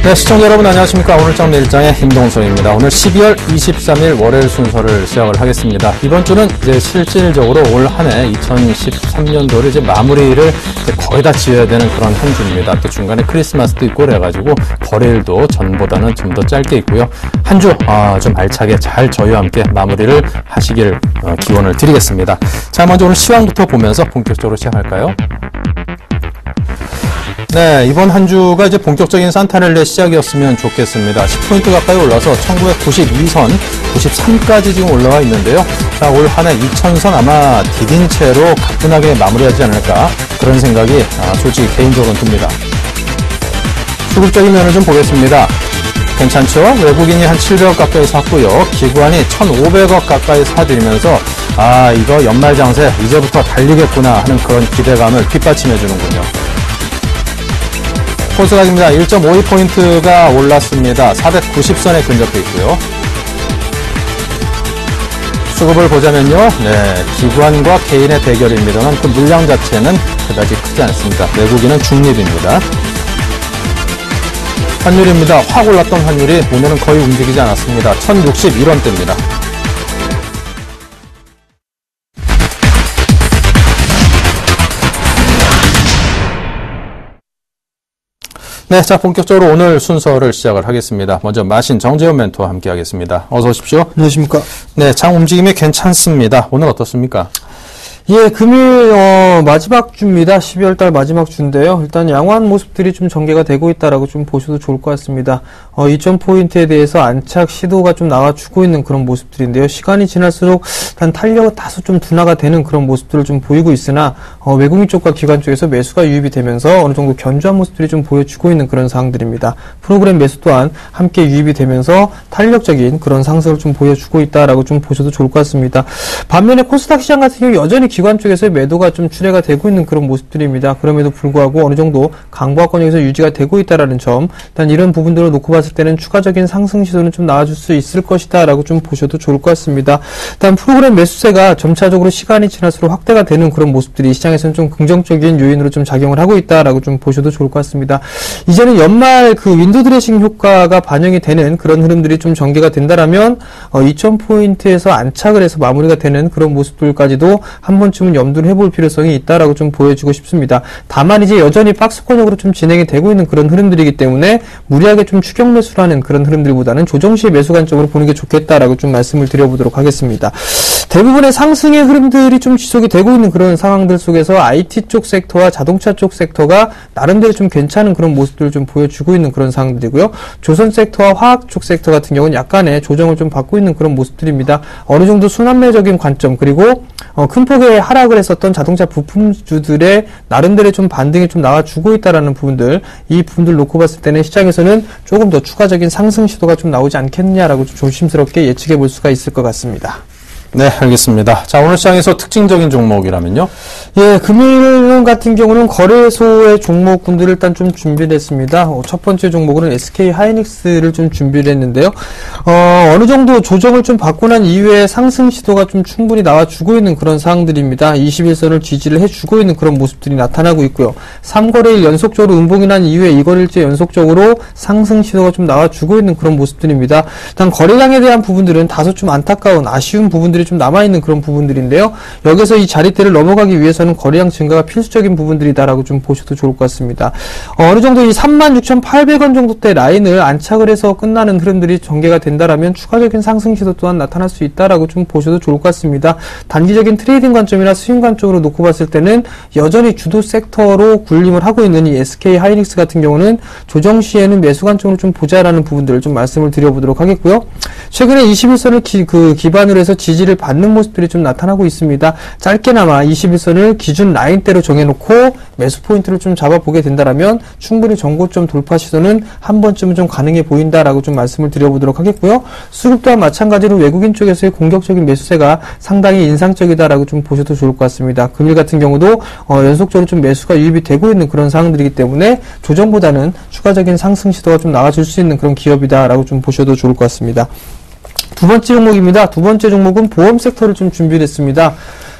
네, 시청자 여러분 안녕하십니까. 오늘장 내일장의 임동석입니다. 오늘 12월 23일 월요일 순서를 시작을 하겠습니다. 이번 주는 이제 실질적으로 올 한 해 2013년도를 이제 마무리를 이제 거의 다 지어야 되는 그런 한 주입니다. 또 중간에 크리스마스도 있고 그래가지고 거래일도 전보다는 좀 더 짧게 있고요. 한 주 좀 알차게 잘 저희와 함께 마무리를 하시길 기원을 드리겠습니다. 자, 먼저 오늘 시황부터 보면서 본격적으로 시작할까요? 네, 이번 한 주가 이제 본격적인 산타렐레 시작이었으면 좋겠습니다. 10포인트 가까이 올라서 1992선, 93까지 지금 올라와 있는데요. 자, 올 한 해 2000선 아마 디딘 채로 가뿐하게 마무리하지 않을까 그런 생각이 솔직히 개인적으로는 듭니다. 수급적인 면을 좀 보겠습니다. 괜찮죠? 외국인이 한 700억 가까이 샀고요. 기관이 1,500억 가까이 사들이면서 이거 연말 장세 이제부터 달리겠구나 하는 그런 기대감을 뒷받침해 주는군요. 코스닥입니다. 1.52포인트가 올랐습니다. 490선에 근접해 있고요. 수급을 보자면요. 네, 기관과 개인의 대결입니다만 그 물량 자체는 그다지 크지 않습니다. 외국인은 중립입니다. 환율입니다. 확 올랐던 환율이 오늘은 거의 움직이지 않았습니다. 1061원대입니다. 네, 자, 본격적으로 오늘 순서를 시작을 하겠습니다. 먼저 마신 정재훈 멘토와 함께 하겠습니다. 어서 오십시오. 안녕하십니까. 네, 장 움직임이 괜찮습니다. 오늘 어떻습니까? 예, 금일, 마지막 주입니다. 12월 달 마지막 주인데요. 일단 양호한 모습들이 좀 전개가 되고 있다라고 좀 보셔도 좋을 것 같습니다. 2000포인트에 대해서 안착 시도가 좀 나와주고 있는 그런 모습들인데요. 시간이 지날수록 일단 탄력은 다소 좀 둔화가 되는 그런 모습들을 좀 보이고 있으나, 외국인 쪽과 기관 쪽에서 매수가 유입이 되면서 어느 정도 견조한 모습들이 좀 보여주고 있는 그런 상황들입니다. 프로그램 매수 또한 함께 유입이 되면서 탄력적인 그런 상승을 좀 보여주고 있다라고 좀 보셔도 좋을 것 같습니다. 반면에 코스닥 시장 같은 경우 여전히 기관 쪽에서의 매도가 좀 출회가 되고 있는 그런 모습들입니다. 그럼에도 불구하고 어느 정도 강보합권역에서 유지가 되고 있다라는 점, 일단 이런 부분들을 놓고 봤을 때는 추가적인 상승 시도는 좀 나와줄 수 있을 것이다라고 좀 보셔도 좋을 것 같습니다. 일단 프로그램 매수세가 점차적으로 시간이 지날수록 확대가 되는 그런 모습들이 시장에서는 좀 긍정적인 요인으로 좀 작용을 하고 있다라고 좀 보셔도 좋을 것 같습니다. 이제는 연말 그 윈도 드레싱 효과가 반영이 되는 그런 흐름들이 좀 전개가 된다라면 2000포인트에서 안착을 해서 마무리가 되는 그런 모습들까지도 한 번쯤은 염두를 해볼 필요성이 있다라고 좀 보여주고 싶습니다. 다만 이제 여전히 박스권역으로 좀 진행이 되고 있는 그런 흐름들이기 때문에 무리하게 좀 추격 매수라는 그런 흐름들보다는 조정 시의 매수 관점으로 보는 게 좋겠다라고 좀 말씀을 드려보도록 하겠습니다. 대부분의 상승의 흐름들이 좀 지속이 되고 있는 그런 상황들 속에서 IT 쪽 섹터와 자동차 쪽 섹터가 나름대로 좀 괜찮은 그런 모습들을 좀 보여주고 있는 그런 상황들이고요. 조선 섹터와 화학 쪽 섹터 같은 경우는 약간의 조정을 좀 받고 있는 그런 모습들입니다. 어느 정도 순환매적인 관점 그리고 큰 폭의 하락을 했었던 자동차 부품주들의 나름대로 좀 반등이 좀 나와주고 있다라는 부분들, 이 부분들 놓고 봤을 때는 시장에서는 조금 더 추가적인 상승 시도가 좀 나오지 않겠느냐라고 좀 조심스럽게 예측해 볼 수가 있을 것 같습니다. 네, 알겠습니다. 자, 오늘 시장에서 특징적인 종목이라면요? 예, 금일 같은 경우는 거래소의 종목군들을 일단 좀 준비를 했습니다. 첫 번째 종목은 SK 하이닉스를 좀 준비를 했는데요. 어느 정도 조정을 좀 받고 난 이후에 상승 시도가 좀 충분히 나와주고 있는 그런 상황들입니다. 21선을 지지를 해주고 있는 그런 모습들이 나타나고 있고요. 3거래일 연속적으로 음봉이 난 이후에 2거래일째 연속적으로 상승 시도가 좀 나와주고 있는 그런 모습들입니다. 일단 거래량에 대한 부분들은 다소 좀 안타까운 아쉬운 부분들이 좀 남아있는 그런 부분들인데요. 여기서 이 자리대를 넘어가기 위해서는 거래량 증가가 필수적인 부분들이다라고 좀 보셔도 좋을 것 같습니다. 어느 정도 이 36,800원 정도대 라인을 안착을 해서 끝나는 흐름들이 전개가 된다라면 추가적인 상승 시도 또한 나타날 수 있다라고 좀 보셔도 좋을 것 같습니다. 단기적인 트레이딩 관점이나 수익 관점으로 놓고 봤을 때는 여전히 주도 섹터로 군림을 하고 있는 이 SK 하이닉스 같은 경우는 조정 시에는 매수 관점으로 좀 보자라는 부분들을 좀 말씀을 드려보도록 하겠고요. 최근에 21선을 기반으로 해서 지지를 받는 모습들이 좀 나타나고 있습니다. 짧게나마 21선을 기준 라인대로 정해놓고 매수 포인트를 좀 잡아보게 된다라면 충분히 전고점 돌파 시도는 한 번쯤은 좀 가능해 보인다라고 좀 말씀을 드려보도록 하겠고요. 수급 또한 마찬가지로 외국인 쪽에서의 공격적인 매수세가 상당히 인상적이다라고 좀 보셔도 좋을 것 같습니다. 금일 같은 경우도 연속적으로 좀 매수가 유입이 되고 있는 그런 상황들이기 때문에 조정보다는 추가적인 상승 시도가 좀 나와줄 수 있는 그런 기업이다라고 좀 보셔도 좋을 것 같습니다. 두 번째 종목입니다. 두 번째 종목은 보험 섹터를 좀 준비를 했습니다.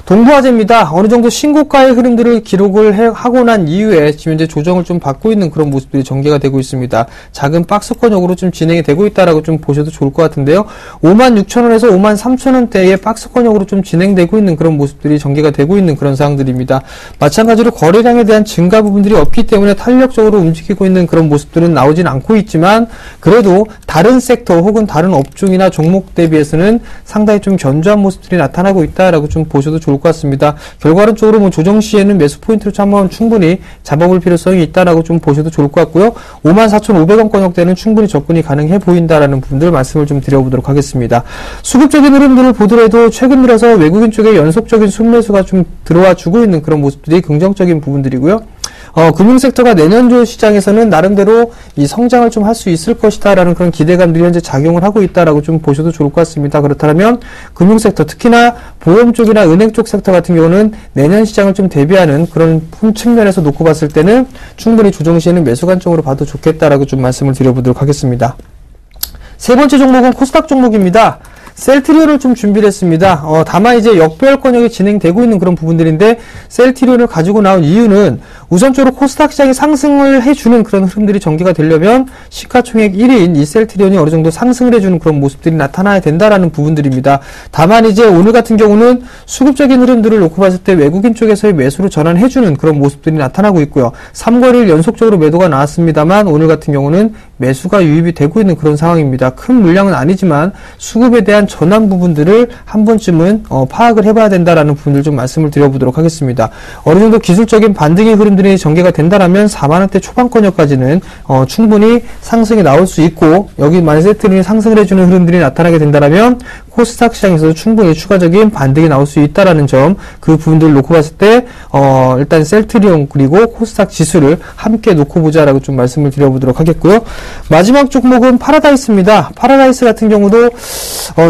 동부화재입니다. 어느 정도 신고가의 흐름들을 기록을 하고 난 이후에 지금 현재 조정을 좀 받고 있는 그런 모습들이 전개가 되고 있습니다. 작은 박스권역으로 좀 진행이 되고 있다라고 좀 보셔도 좋을 것 같은데요. 56,000원에서 53,000원대의 박스권역으로 좀 진행되고 있는 그런 모습들이 전개가 되고 있는 그런 상황들입니다. 마찬가지로 거래량에 대한 증가 부분들이 없기 때문에 탄력적으로 움직이고 있는 그런 모습들은 나오진 않고 있지만 그래도 다른 섹터 혹은 다른 업종이나 종목 대비해서는 상당히 좀 견조한 모습들이 나타나고 있다라고 좀 보셔도 좋을 것 같습니다. 결과론적으로 뭐 조정 시에는 매수 포인트로 한번 충분히 잡아볼 필요성이 있다라고 좀 보셔도 좋을 것 같고요. 54,500원 권역대는 충분히 접근이 가능해 보인다라는 부분들 말씀을 좀 드려보도록 하겠습니다. 수급적인 흐름들을 보더라도 최근 들어서 외국인 쪽에 연속적인 순매수가 좀 들어와 주고 있는 그런 모습들이 긍정적인 부분들이고요. 금융섹터가 내년도 시장에서는 나름대로 이 성장을 좀 할 수 있을 것이다라는 그런 기대감들이 현재 작용을 하고 있다라고 좀 보셔도 좋을 것 같습니다. 그렇다면 금융섹터, 특히나 보험 쪽이나 은행 쪽 섹터 같은 경우는 내년 시장을 좀 대비하는 그런 측면에서 놓고 봤을 때는 충분히 조정 시에는 매수 관점으로 봐도 좋겠다라고 좀 말씀을 드려보도록 하겠습니다. 세 번째 종목은 코스닥 종목입니다. 셀트리온을 좀 준비를 했습니다. 다만 이제 역배열 권역이 진행되고 있는 그런 부분들인데 셀트리온을 가지고 나온 이유는 우선적으로 코스닥 시장이 상승을 해주는 그런 흐름들이 전개가 되려면 시가총액 1위인 이 셀트리온이 어느 정도 상승을 해주는 그런 모습들이 나타나야 된다라는 부분들입니다. 다만 이제 오늘 같은 경우는 수급적인 흐름들을 놓고 봤을 때 외국인 쪽에서의 매수로 전환해주는 그런 모습들이 나타나고 있고요. 3거리를 연속적으로 매도가 나왔습니다만 오늘 같은 경우는 매수가 유입이 되고 있는 그런 상황입니다. 큰 물량은 아니지만 수급에 대한 전환 부분들을 한 번쯤은 파악을 해봐야 된다라는 부분들 좀 말씀을 드려보도록 하겠습니다. 어느 정도 기술적인 반등의 흐름들이 전개가 된다라면 4만원대 초반권역까지는 충분히 상승이 나올 수 있고 여기 만약 셀트리온이 상승을 해주는 흐름들이 나타나게 된다라면 코스닥 시장에서도 충분히 추가적인 반등이 나올 수 있다라는 점, 그 부분들을 놓고 봤을 때 일단 셀트리온 그리고 코스닥 지수를 함께 놓고 보자라고 좀 말씀을 드려보도록 하겠고요. 마지막 종목은 파라다이스입니다. 파라다이스 같은 경우도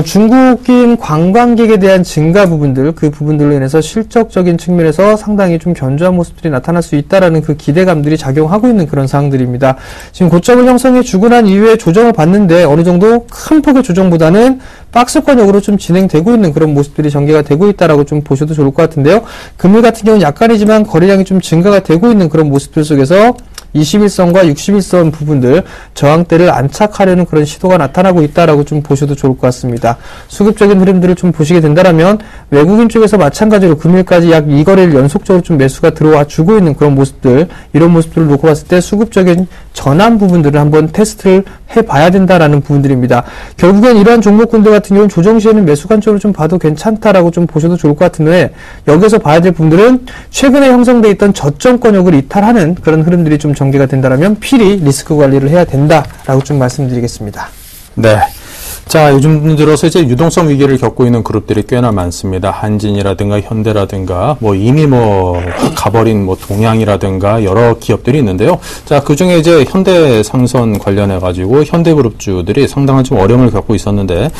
중국인 관광객에 대한 증가 부분들, 그 부분들로 인해서 실적적인 측면에서 상당히 좀 견조한 모습들이 나타날 수 있다라는 그 기대감들이 작용하고 있는 그런 상황들입니다. 지금 고점을 형성해 주고 난 이후에 조정을 받는데 어느 정도 큰 폭의 조정보다는 박스권역으로 좀 진행되고 있는 그런 모습들이 전개가 되고 있다라고 좀 보셔도 좋을 것 같은데요. 금일 같은 경우는 약간이지만 거래량이 좀 증가가 되고 있는 그런 모습들 속에서 21선과 61선 부분들 저항대를 안착하려는 그런 시도가 나타나고 있다라고 좀 보셔도 좋을 것 같습니다. 수급적인 흐름들을 좀 보시게 된다면 외국인 쪽에서 마찬가지로 금일까지 약 2거래를 연속적으로 좀 매수가 들어와 주고 있는 그런 모습들, 이런 모습들을 놓고 봤을 때 수급적인 전환 부분들을 한번 테스트를 해봐야 된다라는 부분들입니다. 결국엔 이러한 종목군들 같은 경우는 조정 시에는 매수 관점으로 좀 봐도 괜찮다라고 좀 보셔도 좋을 것 같은데 여기서 봐야 될 부분들은 최근에 형성돼 있던 저점권역을 이탈하는 그런 흐름들이 좀 전개가 된다면 필히 리스크 관리를 해야 된다라고 좀 말씀드리겠습니다. 네. 자, 요즘 들어서 이제 유동성 위기를 겪고 있는 그룹들이 꽤나 많습니다. 한진이라든가 현대라든가 이미 가버린 동양이라든가 여러 기업들이 있는데요. 자, 그중에 이제 현대상선 관련해 가지고 현대그룹주들이 상당한 좀 어려움을 겪고 있었는데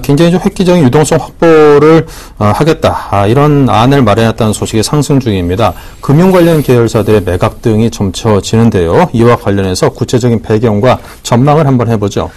굉장히 좀 획기적인 유동성 확보를 하겠다. 이런 안을 마련했다는 소식이 상승 중입니다. 금융 관련 계열사들의 매각 등이 점쳐지는데요. 이와 관련해서 구체적인 배경과 전망을 한번 해보죠.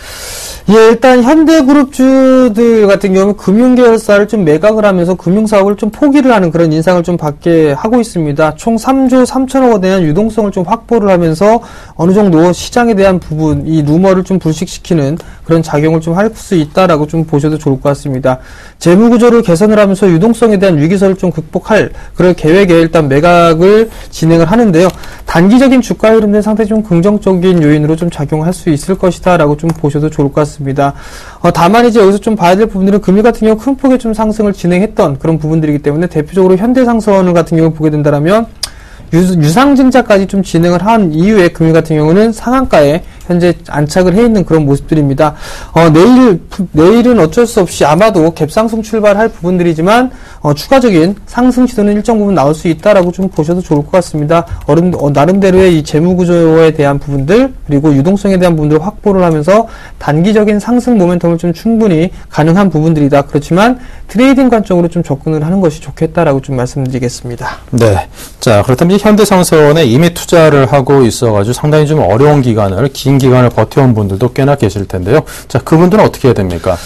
예, 일단 현대그룹주들 같은 경우는 금융계열사를 좀 매각을 하면서 금융사업을 좀 포기를 하는 그런 인상을 좀 받게 하고 있습니다. 총 3조 3천억 원에 대한 유동성을 좀 확보를 하면서 어느 정도 시장에 대한 부분, 이 루머를 좀 불식시키는 그런 작용을 좀 할 수 있다라고 좀 보셔도 좋을 것 같습니다. 재무구조를 개선을 하면서 유동성에 대한 위기설을 좀 극복할 그런 계획에 일단 매각을 진행을 하는데요. 단기적인 주가 흐름은 상당히 좀 긍정적인 요인으로 좀 작용할 수 있을 것이다라고 좀 보셔도 좋을 것 같습니다. 다만 이제 여기서 좀 봐야 될 부분들은 금일 같은 경우 큰 폭의 좀 상승을 진행했던 그런 부분들이기 때문에 대표적으로 현대상선을 같은 경우 보게 된다면 유상증자까지 좀 진행을 한 이후에 금일 같은 경우는 상한가에 현재 안착을 해 있는 그런 모습들입니다. 내일은 어쩔 수 없이 아마도 갭상승 출발할 부분들이지만 추가적인 상승 시도는 일정 부분 나올 수 있다라고 좀 보셔도 좋을 것 같습니다. 나름대로의 이 재무구조에 대한 부분들 그리고 유동성에 대한 부분들을 확보를 하면서 단기적인 상승 모멘텀을 좀 충분히 가능한 부분들이다. 그렇지만 트레이딩 관점으로 좀 접근을 하는 것이 좋겠다라고 좀 말씀드리겠습니다. 네. 자, 그렇다면 현대상선에 이미 투자를 하고 있어가지고 상당히 좀 어려운 기간을 긴 기간을 버텨온 분들도 꽤나 계실 텐데요. 자, 그분들은 어떻게 해야 됩니까?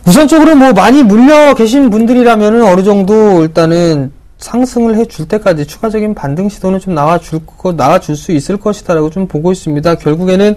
우선적으로 뭐 많이 물려 계신 분들이라면은 어느 정도 일단은 상승을 해줄 때까지 추가적인 반등 시도는 좀 나와줄 수 있을 것이다라고 좀 보고 있습니다. 결국에는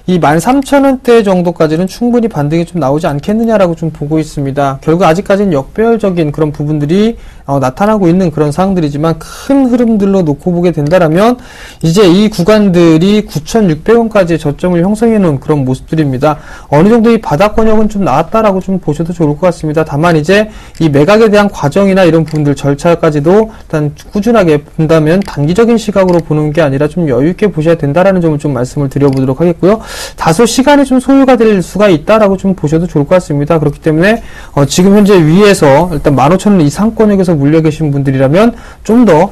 이 13,000원대 정도까지는 충분히 반등이 좀 나오지 않겠느냐라고 좀 보고 있습니다. 결국 아직까지는 역배열적인 그런 부분들이 나타나고 있는 그런 상황들이지만 큰 흐름들로 놓고 보게 된다라면 이제 이 구간들이 9,600원까지의 저점을 형성해 놓은 그런 모습들입니다. 어느 정도 이 바닥 권역은 좀 나왔다라고 좀 보셔도 좋을 것 같습니다. 다만 이제 이 매각에 대한 과정이나 이런 부분들 절차까지도 일단 꾸준하게 본다면 단기적인 시각으로 보는 게 아니라 좀 여유 있게 보셔야 된다라는 점을 좀 말씀을 드려보도록 하겠고요. 다소 시간이 좀 소요가 될 수가 있다라고 좀 보셔도 좋을 것 같습니다. 그렇기 때문에 지금 현재 위에서 일단 15,000원 이상권역에서 물려 계신 분들이라면 좀 더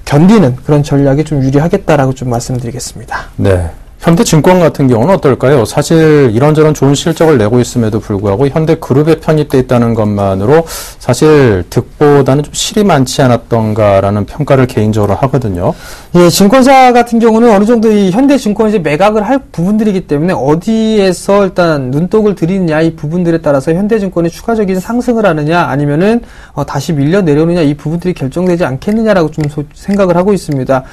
견디는 그런 전략이 좀 유리하겠다라고 좀 말씀드리겠습니다. 네. 현대증권 같은 경우는 어떨까요? 사실 이런저런 좋은 실적을 내고 있음에도 불구하고 현대그룹에 편입돼 있다는 것만으로 사실 득보다는 좀 실이 많지 않았던가라는 평가를 개인적으로 하거든요. 예, 증권사 같은 경우는 어느 정도 이 현대증권이 이제 매각을 할 부분들이기 때문에 어디에서 일단 눈독을 들이느냐 이 부분들에 따라서 현대증권이 추가적인 상승을 하느냐 아니면은 다시 밀려 내려오느냐 이 부분들이 결정되지 않겠느냐라고 좀 생각을 하고 있습니다.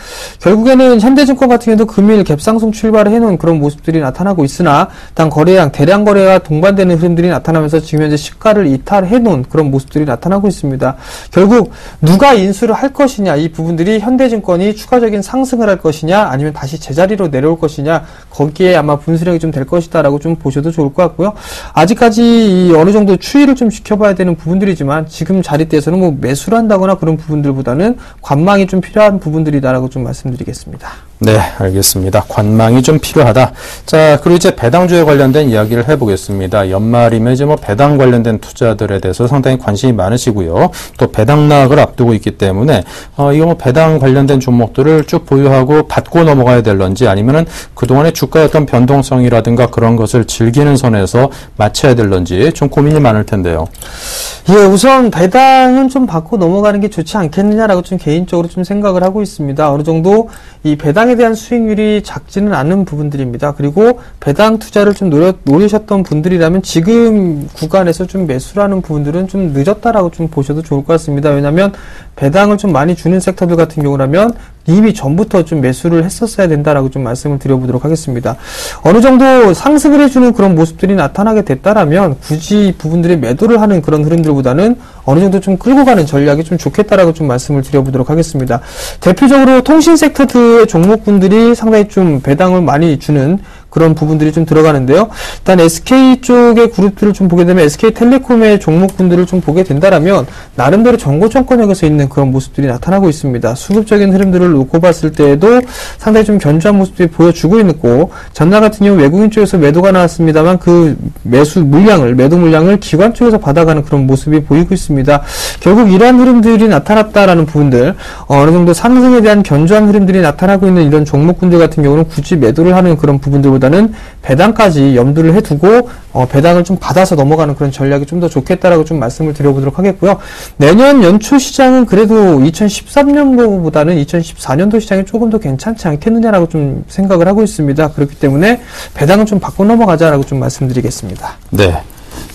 결국에는 현대증권 같은 경우도 금일 갭상승 출발을 해놓은 그런 모습들이 나타나고 있으나 일단 거래량, 대량 거래와 동반되는 흐름들이 나타나면서 지금 현재 시가를 이탈해놓은 그런 모습들이 나타나고 있습니다. 결국 누가 인수를 할 것이냐 이 부분들이 현대증권이 추가적인 상승을 할 것이냐 아니면 다시 제자리로 내려올 것이냐 거기에 아마 분수령이 좀 될 것이다라고 좀 보셔도 좋을 것 같고요. 아직까지 이 어느 정도 추이를 좀 지켜봐야 되는 부분들이지만 지금 자리대에서는 뭐 매수를 한다거나 그런 부분들보다는 관망이 좀 필요한 부분들이다라고 좀 말씀드리겠습니다. 네, 알겠습니다. 관망이 좀 필요하다. 자, 그리고 이제 배당주에 관련된 이야기를 해보겠습니다. 연말이면 이제 뭐 배당 관련된 투자들에 대해서 상당히 관심이 많으시고요. 또 배당락을 앞두고 있기 때문에 이거 뭐 배당 관련된 종목들을 쭉 보유하고 받고 넘어가야 될런지 아니면은 그동안의 주가의 어떤 변동성이라든가 그런 것을 즐기는 선에서 맞춰야 될런지 좀 고민이 많을 텐데요. 예, 우선 배당은 좀 받고 넘어가는 게 좋지 않겠느냐라고 좀 개인적으로 좀 생각을 하고 있습니다. 어느 정도 이 배당에 대한 수익률이 작지는 않은 부분들입니다. 그리고 배당 투자를 좀 노리셨던 분들이라면 지금 구간에서 좀 매수라는 부분들은 좀 늦었다라고 좀 보셔도 좋을 것 같습니다. 왜냐하면 배당을 좀 많이 주는 섹터들 같은 경우라면 이미 전부터 좀 매수를 했었어야 된다라고 좀 말씀을 드려보도록 하겠습니다. 어느 정도 상승을 해주는 그런 모습들이 나타나게 됐다라면 굳이 부분들이 매도를 하는 그런 흐름들보다는 어느 정도 좀 끌고 가는 전략이 좀 좋겠다라고 좀 말씀을 드려보도록 하겠습니다. 대표적으로 통신 섹터의 종목군들이 상당히 좀 배당을 많이 주는 그런 부분들이 좀 들어가는데요. 일단 SK 쪽의 그룹들을 좀 보게 되면 SK텔레콤의 종목군들을 좀 보게 된다라면 나름대로 정고정권역에서 있는 그런 모습들이 나타나고 있습니다. 수급적인 흐름들을 놓고 봤을 때에도 상당히 좀 견조한 모습들이 보여주고 있고 전날 같은 경우 외국인 쪽에서 매도가 나왔습니다만 그 매도 물량을 기관 쪽에서 받아가는 그런 모습이 보이고 있습니다. 결국 이러한 흐름들이 나타났다라는 부분들 어느 정도 상승에 대한 견조한 흐름들이 나타나고 있는 이런 종목군들 같은 경우는 굳이 매도를 하는 그런 부분들 보다는 배당까지 염두를 해두고 배당을 좀 받아서 넘어가는 그런 전략이 좀 더 좋겠다라고 좀 말씀을 드려보도록 하겠고요. 내년 연초 시장은 그래도 2013년도보다는 2014년도 시장이 조금 더 괜찮지 않겠느냐라고 좀 생각을 하고 있습니다. 그렇기 때문에 배당을 좀 받고 넘어가자라고 좀 말씀드리겠습니다. 네.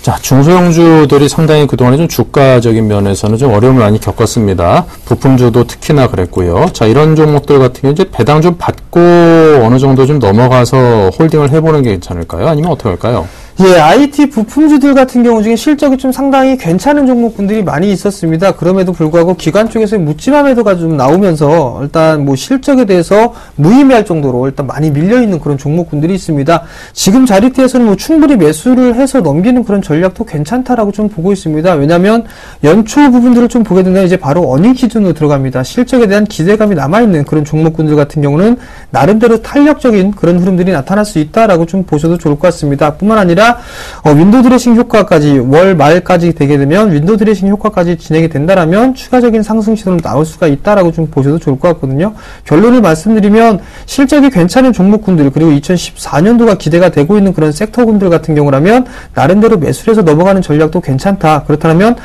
자, 중소형주들이 상당히 그동안에 좀 주가적인 면에서는 좀 어려움을 많이 겪었습니다. 부품주도 특히나 그랬고요. 자, 이런 종목들 같은 경우 이제 배당 좀 받고 어느 정도 좀 넘어가서 홀딩을 해보는 게 괜찮을까요? 아니면 어떻게 할까요? 예, IT 부품주들 같은 경우 중에 실적이 좀 상당히 괜찮은 종목군들이 많이 있었습니다. 그럼에도 불구하고 기관 쪽에서 묻지마 매도가 좀 나오면서 일단 뭐 실적에 대해서 무의미할 정도로 일단 많이 밀려있는 그런 종목군들이 있습니다. 지금 자리대에서는 뭐 충분히 매수를 해서 넘기는 그런 전략도 괜찮다라고 좀 보고 있습니다. 왜냐하면 연초 부분들을 좀 보게 된다면 이제 바로 어닝 기준으로 들어갑니다. 실적에 대한 기대감이 남아있는 그런 종목군들 같은 경우는 나름대로 탄력적인 그런 흐름들이 나타날 수 있다라고 좀 보셔도 좋을 것 같습니다. 뿐만 아니라 윈도우 드레싱 효과까지 월 말까지 되게 되면 윈도우 드레싱 효과까지 진행이 된다라면 추가적인 상승 시도는 나올 수가 있다라고 좀 보셔도 좋을 것 같거든요. 결론을 말씀드리면 실적이 괜찮은 종목군들 그리고 2014년도가 기대가 되고 있는 그런 섹터군들 같은 경우라면 나름대로 매수를 해서 넘어가는 전략도 괜찮다. 그렇다면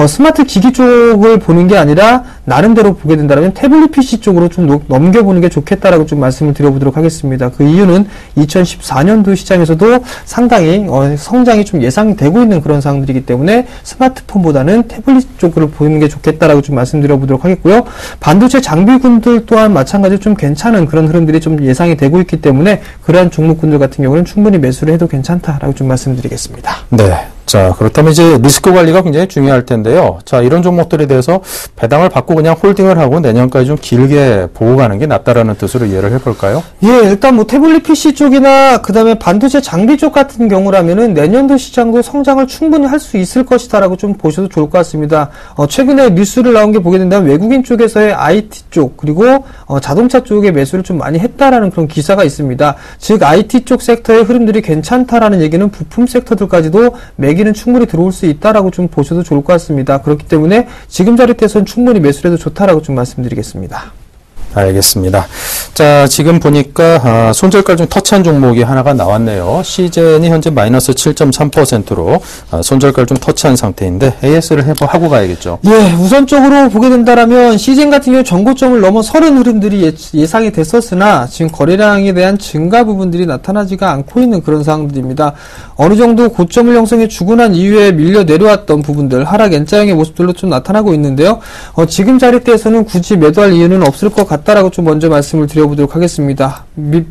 스마트 기기 쪽을 보는 게 아니라 나름대로 보게 된다면 태블릿 PC 쪽으로 좀 넘겨보는 게 좋겠다라고 좀 말씀을 드려보도록 하겠습니다. 그 이유는 2014년도 시장에서도 상당히 성장이 좀 예상이 되고 있는 그런 상황들이기 때문에 스마트폰보다는 태블릿 쪽으로 보이는 게 좋겠다라고 좀 말씀드려 보도록 하겠고요. 반도체 장비군들 또한 마찬가지로 좀 괜찮은 그런 흐름들이 좀 예상이 되고 있기 때문에 그러한 종목군들 같은 경우는 충분히 매수를 해도 괜찮다라고 좀 말씀드리겠습니다. 네. 자, 그렇다면 이제 리스크 관리가 굉장히 중요할 텐데요. 자, 이런 종목들에 대해서 배당을 받고 그냥 홀딩을 하고 내년까지 좀 길게 보고 가는 게 낫다라는 뜻으로 이해를 해볼까요? 예, 일단 뭐 태블릿 PC 쪽이나 그다음에 반도체 장비 쪽 같은 경우라면은 내년도 시장도 성장을 충분히 할 수 있을 것이다라고 좀 보셔도 좋을 것 같습니다. 최근에 뉴스를 나온 게 보게 된다면 외국인 쪽에서의 IT 쪽 그리고 자동차 쪽에 매수를 좀 많이 했다라는 그런 기사가 있습니다. 즉 IT 쪽 섹터의 흐름들이 괜찮다라는 얘기는 부품 섹터들까지도 매기는 충분히 들어올 수 있다라고 좀 보셔도 좋을 것 같습니다. 그렇기 때문에 지금 자리대에서는 충분히 매수를 해도 좋다라고 좀 말씀드리겠습니다. 알겠습니다. 자, 지금 보니까 손절가 좀 터치한 종목이 하나가 나왔네요. 시젠이 현재 마이너스 7.3%로 손절가를 좀 터치한 상태인데 AS를 하고 가야겠죠. 예, 우선적으로 보게 된다라면 시젠 같은 경우 전고점을 넘어서는 흐름들이 예상이 됐었으나 지금 거래량에 대한 증가 부분들이 나타나지가 않고 있는 그런 상황들입니다. 어느 정도 고점을 형성해 주고 난 이후에 밀려 내려왔던 부분들 하락 N자형의 모습들로 좀 나타나고 있는데요. 지금 자리대에서는 굳이 매도할 이유는 없을 것 같다라고 좀 먼저 말씀을 드려보도록 하겠습니다.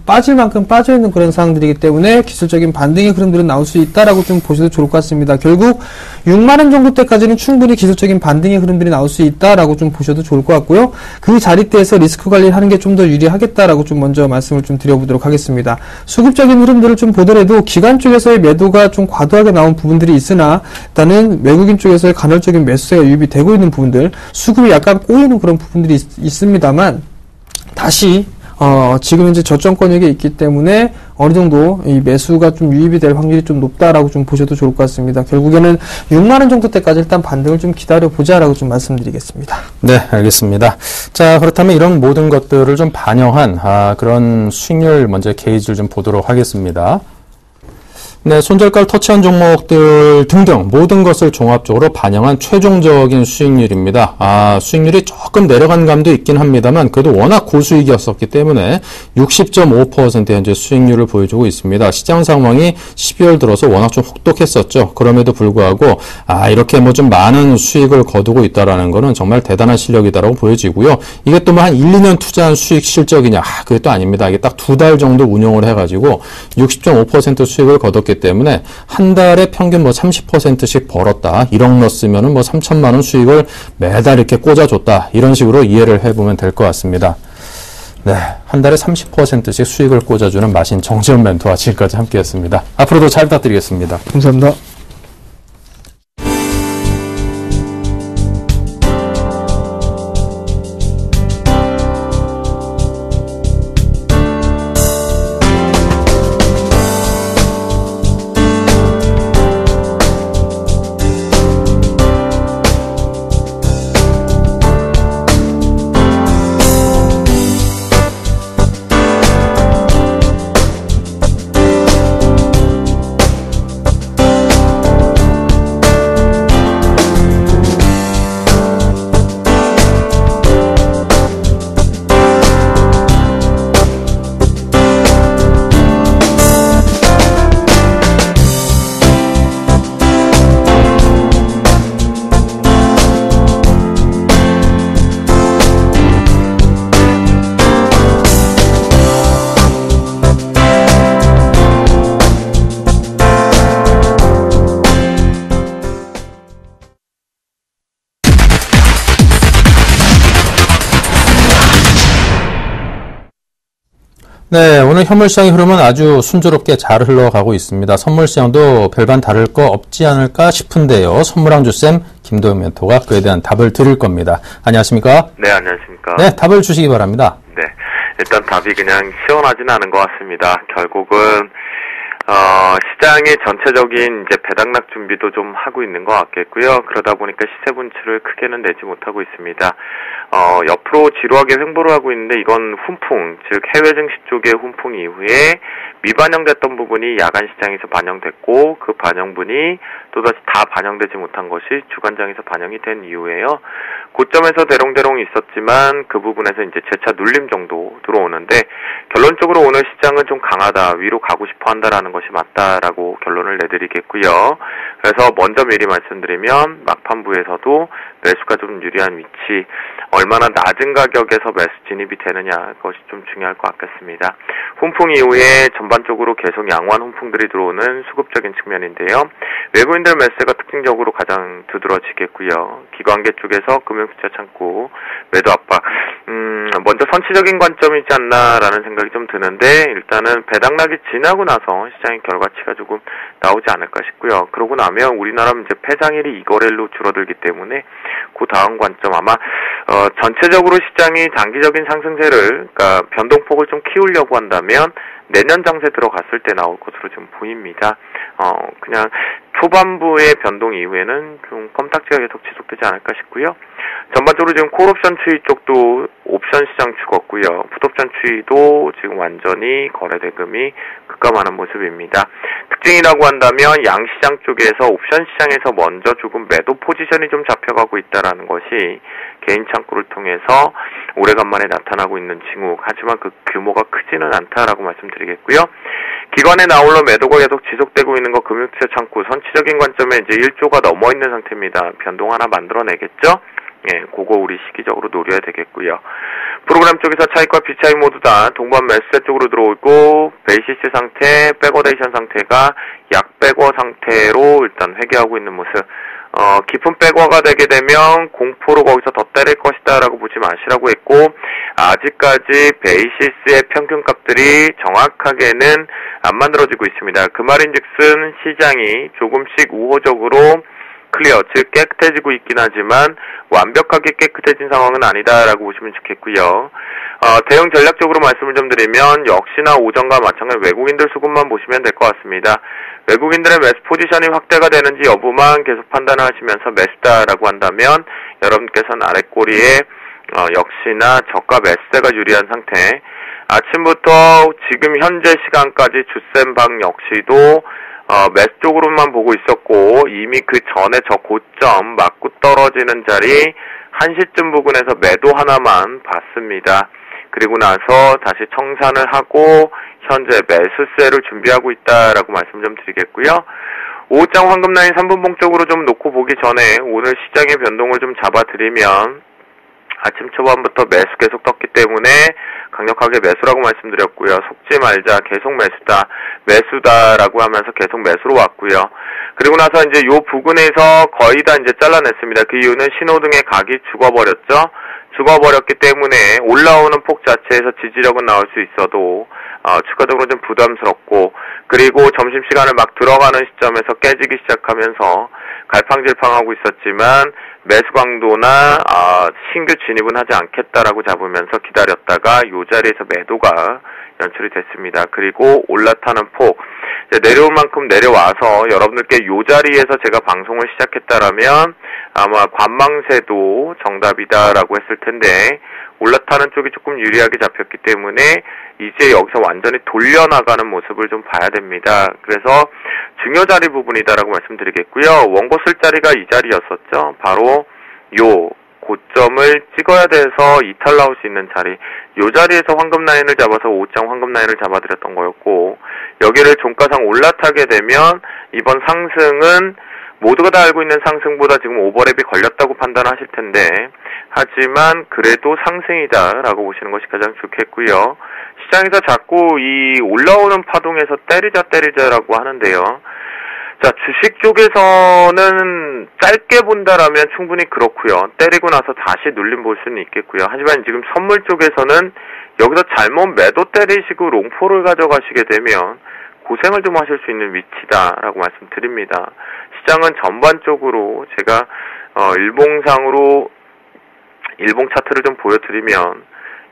빠질 만큼 빠져있는 그런 상황들이기 때문에 기술적인 반등의 흐름들은 나올 수 있다라고 좀 보셔도 좋을 것 같습니다. 결국 6만원 정도 때까지는 충분히 기술적인 반등의 흐름들이 나올 수 있다라고 좀 보셔도 좋을 것 같고요. 그 자리대에서 리스크 관리를 하는 게 좀 더 유리하겠다라고 좀 먼저 말씀을 좀 드려보도록 하겠습니다. 수급적인 흐름들을 좀 보더라도 기관 쪽에서의 매도가 좀 과도하게 나온 부분들이 있으나 일단은 외국인 쪽에서의 간헐적인 매수세가 유입이 되고 있는 부분들, 수급이 약간 꼬이는 그런 부분들이 있습니다만 다시 지금 현재 저점권역에 있기 때문에 어느 정도 이 매수가 좀 유입이 될 확률이 좀 높다라고 좀 보셔도 좋을 것 같습니다. 결국에는 6만원 정도 때까지 일단 반등을 좀 기다려보자라고 좀 말씀드리겠습니다. 네, 알겠습니다. 자, 그렇다면 이런 모든 것들을 좀 반영한 그런 수익률 먼저 게이지를 좀 보도록 하겠습니다. 네, 손절가를 터치한 종목들 등등 모든 것을 종합적으로 반영한 최종적인 수익률입니다. 수익률이 조금 내려간 감도 있긴 합니다만 그래도 워낙 고수익이었었기 때문에 60.5% 현재 수익률을 보여주고 있습니다. 시장 상황이 12월 들어서 워낙 좀 혹독했었죠. 그럼에도 불구하고 이렇게 뭐 좀 많은 수익을 거두고 있다라는 거는 정말 대단한 실력이다라고 보여지고요. 이게 또 뭐 한 1, 2년 투자한 수익 실적이냐? 그게 또 아닙니다. 이게 딱 2달 정도 운용을 해가지고 60.5% 수익을 거뒀기 때문에 한 달에 평균 뭐 30%씩 벌었다. 1억 넣었으면은 뭐 3천만 원 수익을 매달 이렇게 꽂아줬다. 이런 식으로 이해를 해보면 될 것 같습니다. 네, 한 달에 30%씩 수익을 꽂아주는 마신 정지현 멘토와 지금까지 함께했습니다. 앞으로도 잘 부탁드리겠습니다. 감사합니다. 네, 오늘 현물시장의 흐름은 아주 순조롭게 잘 흘러가고 있습니다. 선물시장도 별반 다를 거 없지 않을까 싶은데요. 선물왕주쌤 김도영 멘토가 그에 대한 답을 드릴 겁니다. 안녕하십니까? 네, 안녕하십니까? 네, 답을 주시기 바랍니다. 네, 일단 답이 그냥 시원하지는 않은 것 같습니다. 결국은 시장의 전체적인 이제 배당락 준비도 좀 하고 있는 것 같겠고요. 그러다 보니까 시세 분출을 크게는 내지 못하고 있습니다. 옆으로 지루하게 횡보를 하고 있는데 이건 훈풍, 즉 해외 증시 쪽의 훈풍 이후에 미반영됐던 부분이 야간 시장에서 반영됐고 그 반영분이 또다시 다 반영되지 못한 것이 주간장에서 반영이 된 이유예요. 고점에서 대롱대롱 있었지만 그 부분에서 이제 재차 눌림 정도 들어오는데 결론적으로 오늘 시장은 좀 강하다, 위로 가고 싶어 한다라는 것이 맞다라고 결론을 내드리겠고요. 그래서 먼저 미리 말씀드리면 막판부에서도 매수가 좀 유리한 위치, 얼마나 낮은 가격에서 매수 진입이 되느냐, 그것이 좀 중요할 것 같겠습니다. 훈풍 이후에 전반적으로 계속 양호한 훈풍들이 들어오는 수급적인 측면인데요. 외국인들 매수가 특징적으로 가장 두드러지겠고요. 기관계 쪽에서 금융투자 창구 매도 압박, 먼저 선치적인 관점이지 않나라는 생각이 좀 드는데, 일단은 배당락이 지나고 나서 시장의 결과치가 조금 나오지 않을까 싶고요. 그러고 나면 우리나라는 이제 폐장일이 2거래일로 줄어들기 때문에 그 다음 관점, 아마 전체적으로 시장이 장기적인 상승세를, 그러니까 변동폭을 좀 키우려고 한다면 내년 장세 들어갔을 때 나올 것으로 좀 보입니다. 그냥 초반부의 변동 이후에는 좀 껌딱지가 계속 지속되지 않을까 싶고요. 전반적으로 지금 콜옵션 추이 쪽도 옵션 시장 죽었고요. 풋옵션 추이도 지금 완전히 거래 대금이 급감하는 모습입니다. 특징이라고 한다면 양시장 쪽에서 옵션 시장에서 먼저 조금 매도 포지션이 좀 잡혀가고 있다라는 것이 개인 창구를 통해서 오래간만에 나타나고 있는 징후, 하지만 그 규모가 크지는 않다라고 말씀드리겠고요. 기관의 나홀로 매도가 계속 지속되고 있는 거 금융투자 창구, 선치적인 관점에 이제 1조가 넘어 있는 상태입니다. 변동 하나 만들어내겠죠? 예, 그거 우리 시기적으로 노려야 되겠고요. 프로그램 쪽에서 차익과 비차익 모두 다 동반 매수세 쪽으로 들어오고, 베이시스 상태, 백어데이션 상태가 약백어 상태로 일단 회귀하고 있는 모습. 깊은 백어가 되게 되면 공포로 거기서 더 때릴 것이다 라고 보지 마시라고 했고, 아직까지 베이시스의 평균값들이 정확하게는 안 만들어지고 있습니다. 그 말인즉슨 시장이 조금씩 우호적으로 클리어, 즉 깨끗해지고 있긴 하지만 완벽하게 깨끗해진 상황은 아니다라고 보시면 좋겠고요. 대응 전략적으로 말씀을 좀 드리면 역시나 오전과 마찬가지 외국인들 수급만 보시면 될 것 같습니다. 외국인들의 매수 포지션이 확대가 되는지 여부만 계속 판단하시면서 매수다라고 한다면 여러분께서는 아랫꼬리에 역시나 저가 매수세가 유리한 상태, 아침부터 지금 현재 시간까지 주센방 역시도 매수 쪽으로만 보고 있었고, 이미 그 전에 저 고점 맞고 떨어지는 자리 1시쯤 부근에서 매도 하나만 봤습니다. 그리고 나서 다시 청산을 하고 현재 매수세를 준비하고 있다라고 말씀 좀 드리겠고요. 오후장 황금라인 3분봉 쪽으로 좀 놓고 보기 전에 오늘 시장의 변동을 좀 잡아드리면, 아침 초반부터 매수 계속 떴기 때문에 강력하게 매수라고 말씀드렸고요. 속지 말자, 계속 매수다라고 하면서 계속 매수로 왔고요. 그리고 나서 이제 요 부근에서 거의 다 이제 잘라냈습니다. 그 이유는 신호등의 각이 죽어버렸죠. 죽어버렸기 때문에 올라오는 폭 자체에서 지지력은 나올 수 있어도 추가적으로 좀 부담스럽고, 그리고 점심시간을 막 들어가는 시점에서 깨지기 시작하면서 갈팡질팡하고 있었지만 매수 강도나 신규 진입은 하지 않겠다라고 잡으면서 기다렸다가 이 자리에서 매도가 연출이 됐습니다. 그리고 올라타는 폭, 내려올 만큼 내려와서 여러분들께 이 자리에서 제가 방송을 시작했다라면 아마 관망세도 정답이다라고 했을 텐데, 올라타는 쪽이 조금 유리하게 잡혔기 때문에 이제 여기서 완전히 돌려나가는 모습을 좀 봐야 됩니다. 그래서 중요 자리 부분이다라고 말씀드리겠고요. 원고 쓸 자리가 이 자리였었죠. 바로 요 고점을 찍어야 돼서 이탈 나올 수 있는 자리, 요 자리에서 황금 라인을 잡아서 5장 황금 라인을 잡아드렸던 거였고, 여기를 종가상 올라타게 되면 이번 상승은 모두가 다 알고 있는 상승보다 지금 오버랩이 걸렸다고 판단하실 텐데, 하지만 그래도 상승이다라고 보시는 것이 가장 좋겠고요. 시장에서 자꾸 이 올라오는 파동에서 때리자라고 하는데요. 자, 주식 쪽에서는 짧게 본다라면 충분히 그렇고요. 때리고 나서 다시 눌림 볼 수는 있겠고요. 하지만 지금 선물 쪽에서는 여기서 잘못 매도 때리시고 롱포를 가져가시게 되면 고생을 좀 하실 수 있는 위치다라고 말씀드립니다. 시장은 전반적으로 제가 일봉상으로 일봉 차트를 좀 보여드리면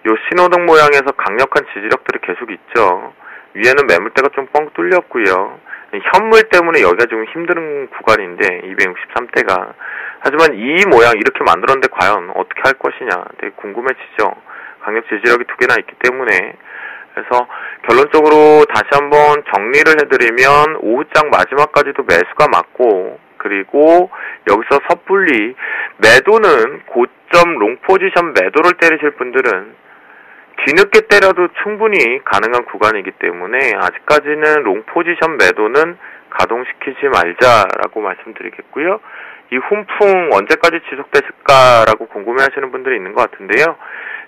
요 신호등 모양에서 강력한 지지력들이 계속 있죠. 위에는 매물대가 좀 뻥 뚫렸고요. 현물 때문에 여기가 좀 힘든 구간인데 263대가, 하지만 이 모양 이렇게 만들었는데 과연 어떻게 할 것이냐 되게 궁금해지죠. 강력 지지력이 두 개나 있기 때문에. 그래서 결론적으로 다시 한번 정리를 해드리면 오후장 마지막까지도 매수가 맞고, 그리고 여기서 섣불리 매도는 고점 롱포지션 매도를 때리실 분들은 뒤늦게 때려도 충분히 가능한 구간이기 때문에 아직까지는 롱 포지션 매도는 가동시키지 말자라고 말씀드리겠고요. 이 훈풍 언제까지 지속됐을까라고 궁금해하시는 분들이 있는 것 같은데요.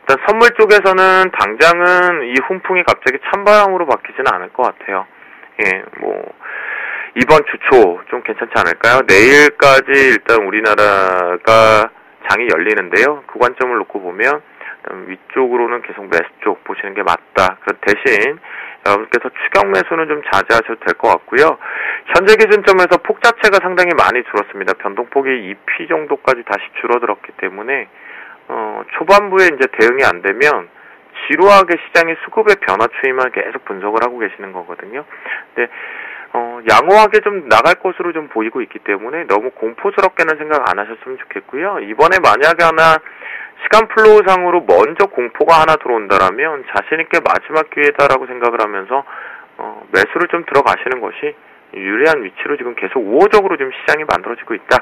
일단 선물 쪽에서는 당장은 이 훈풍이 갑자기 찬바람으로 바뀌지는 않을 것 같아요. 예, 이번 주초 좀 괜찮지 않을까요? 내일까지 일단 우리나라가 장이 열리는데요. 그 관점을 놓고 보면 위쪽으로는 계속 매수 쪽 보시는 게 맞다. 그 대신 여러분께서 추격 매수는 좀 자제하셔도 될 것 같고요. 현재 기준점에서 폭 자체가 상당히 많이 줄었습니다. 변동폭이 2p 정도까지 다시 줄어들었기 때문에 초반부에 이제 대응이 안 되면 지루하게 시장의 수급의 변화 추이만 계속 분석을 하고 계시는 거거든요. 근데 양호하게 좀 나갈 것으로 좀 보이고 있기 때문에 너무 공포스럽게는 생각 안 하셨으면 좋겠고요. 이번에 만약에 하나 시간 플로우상으로 먼저 공포가 하나 들어온다라면 자신있게 마지막 기회다라고 생각을 하면서 매수를 좀 들어가시는 것이 유리한 위치로 지금 계속 우호적으로 지금 시장이 만들어지고 있다.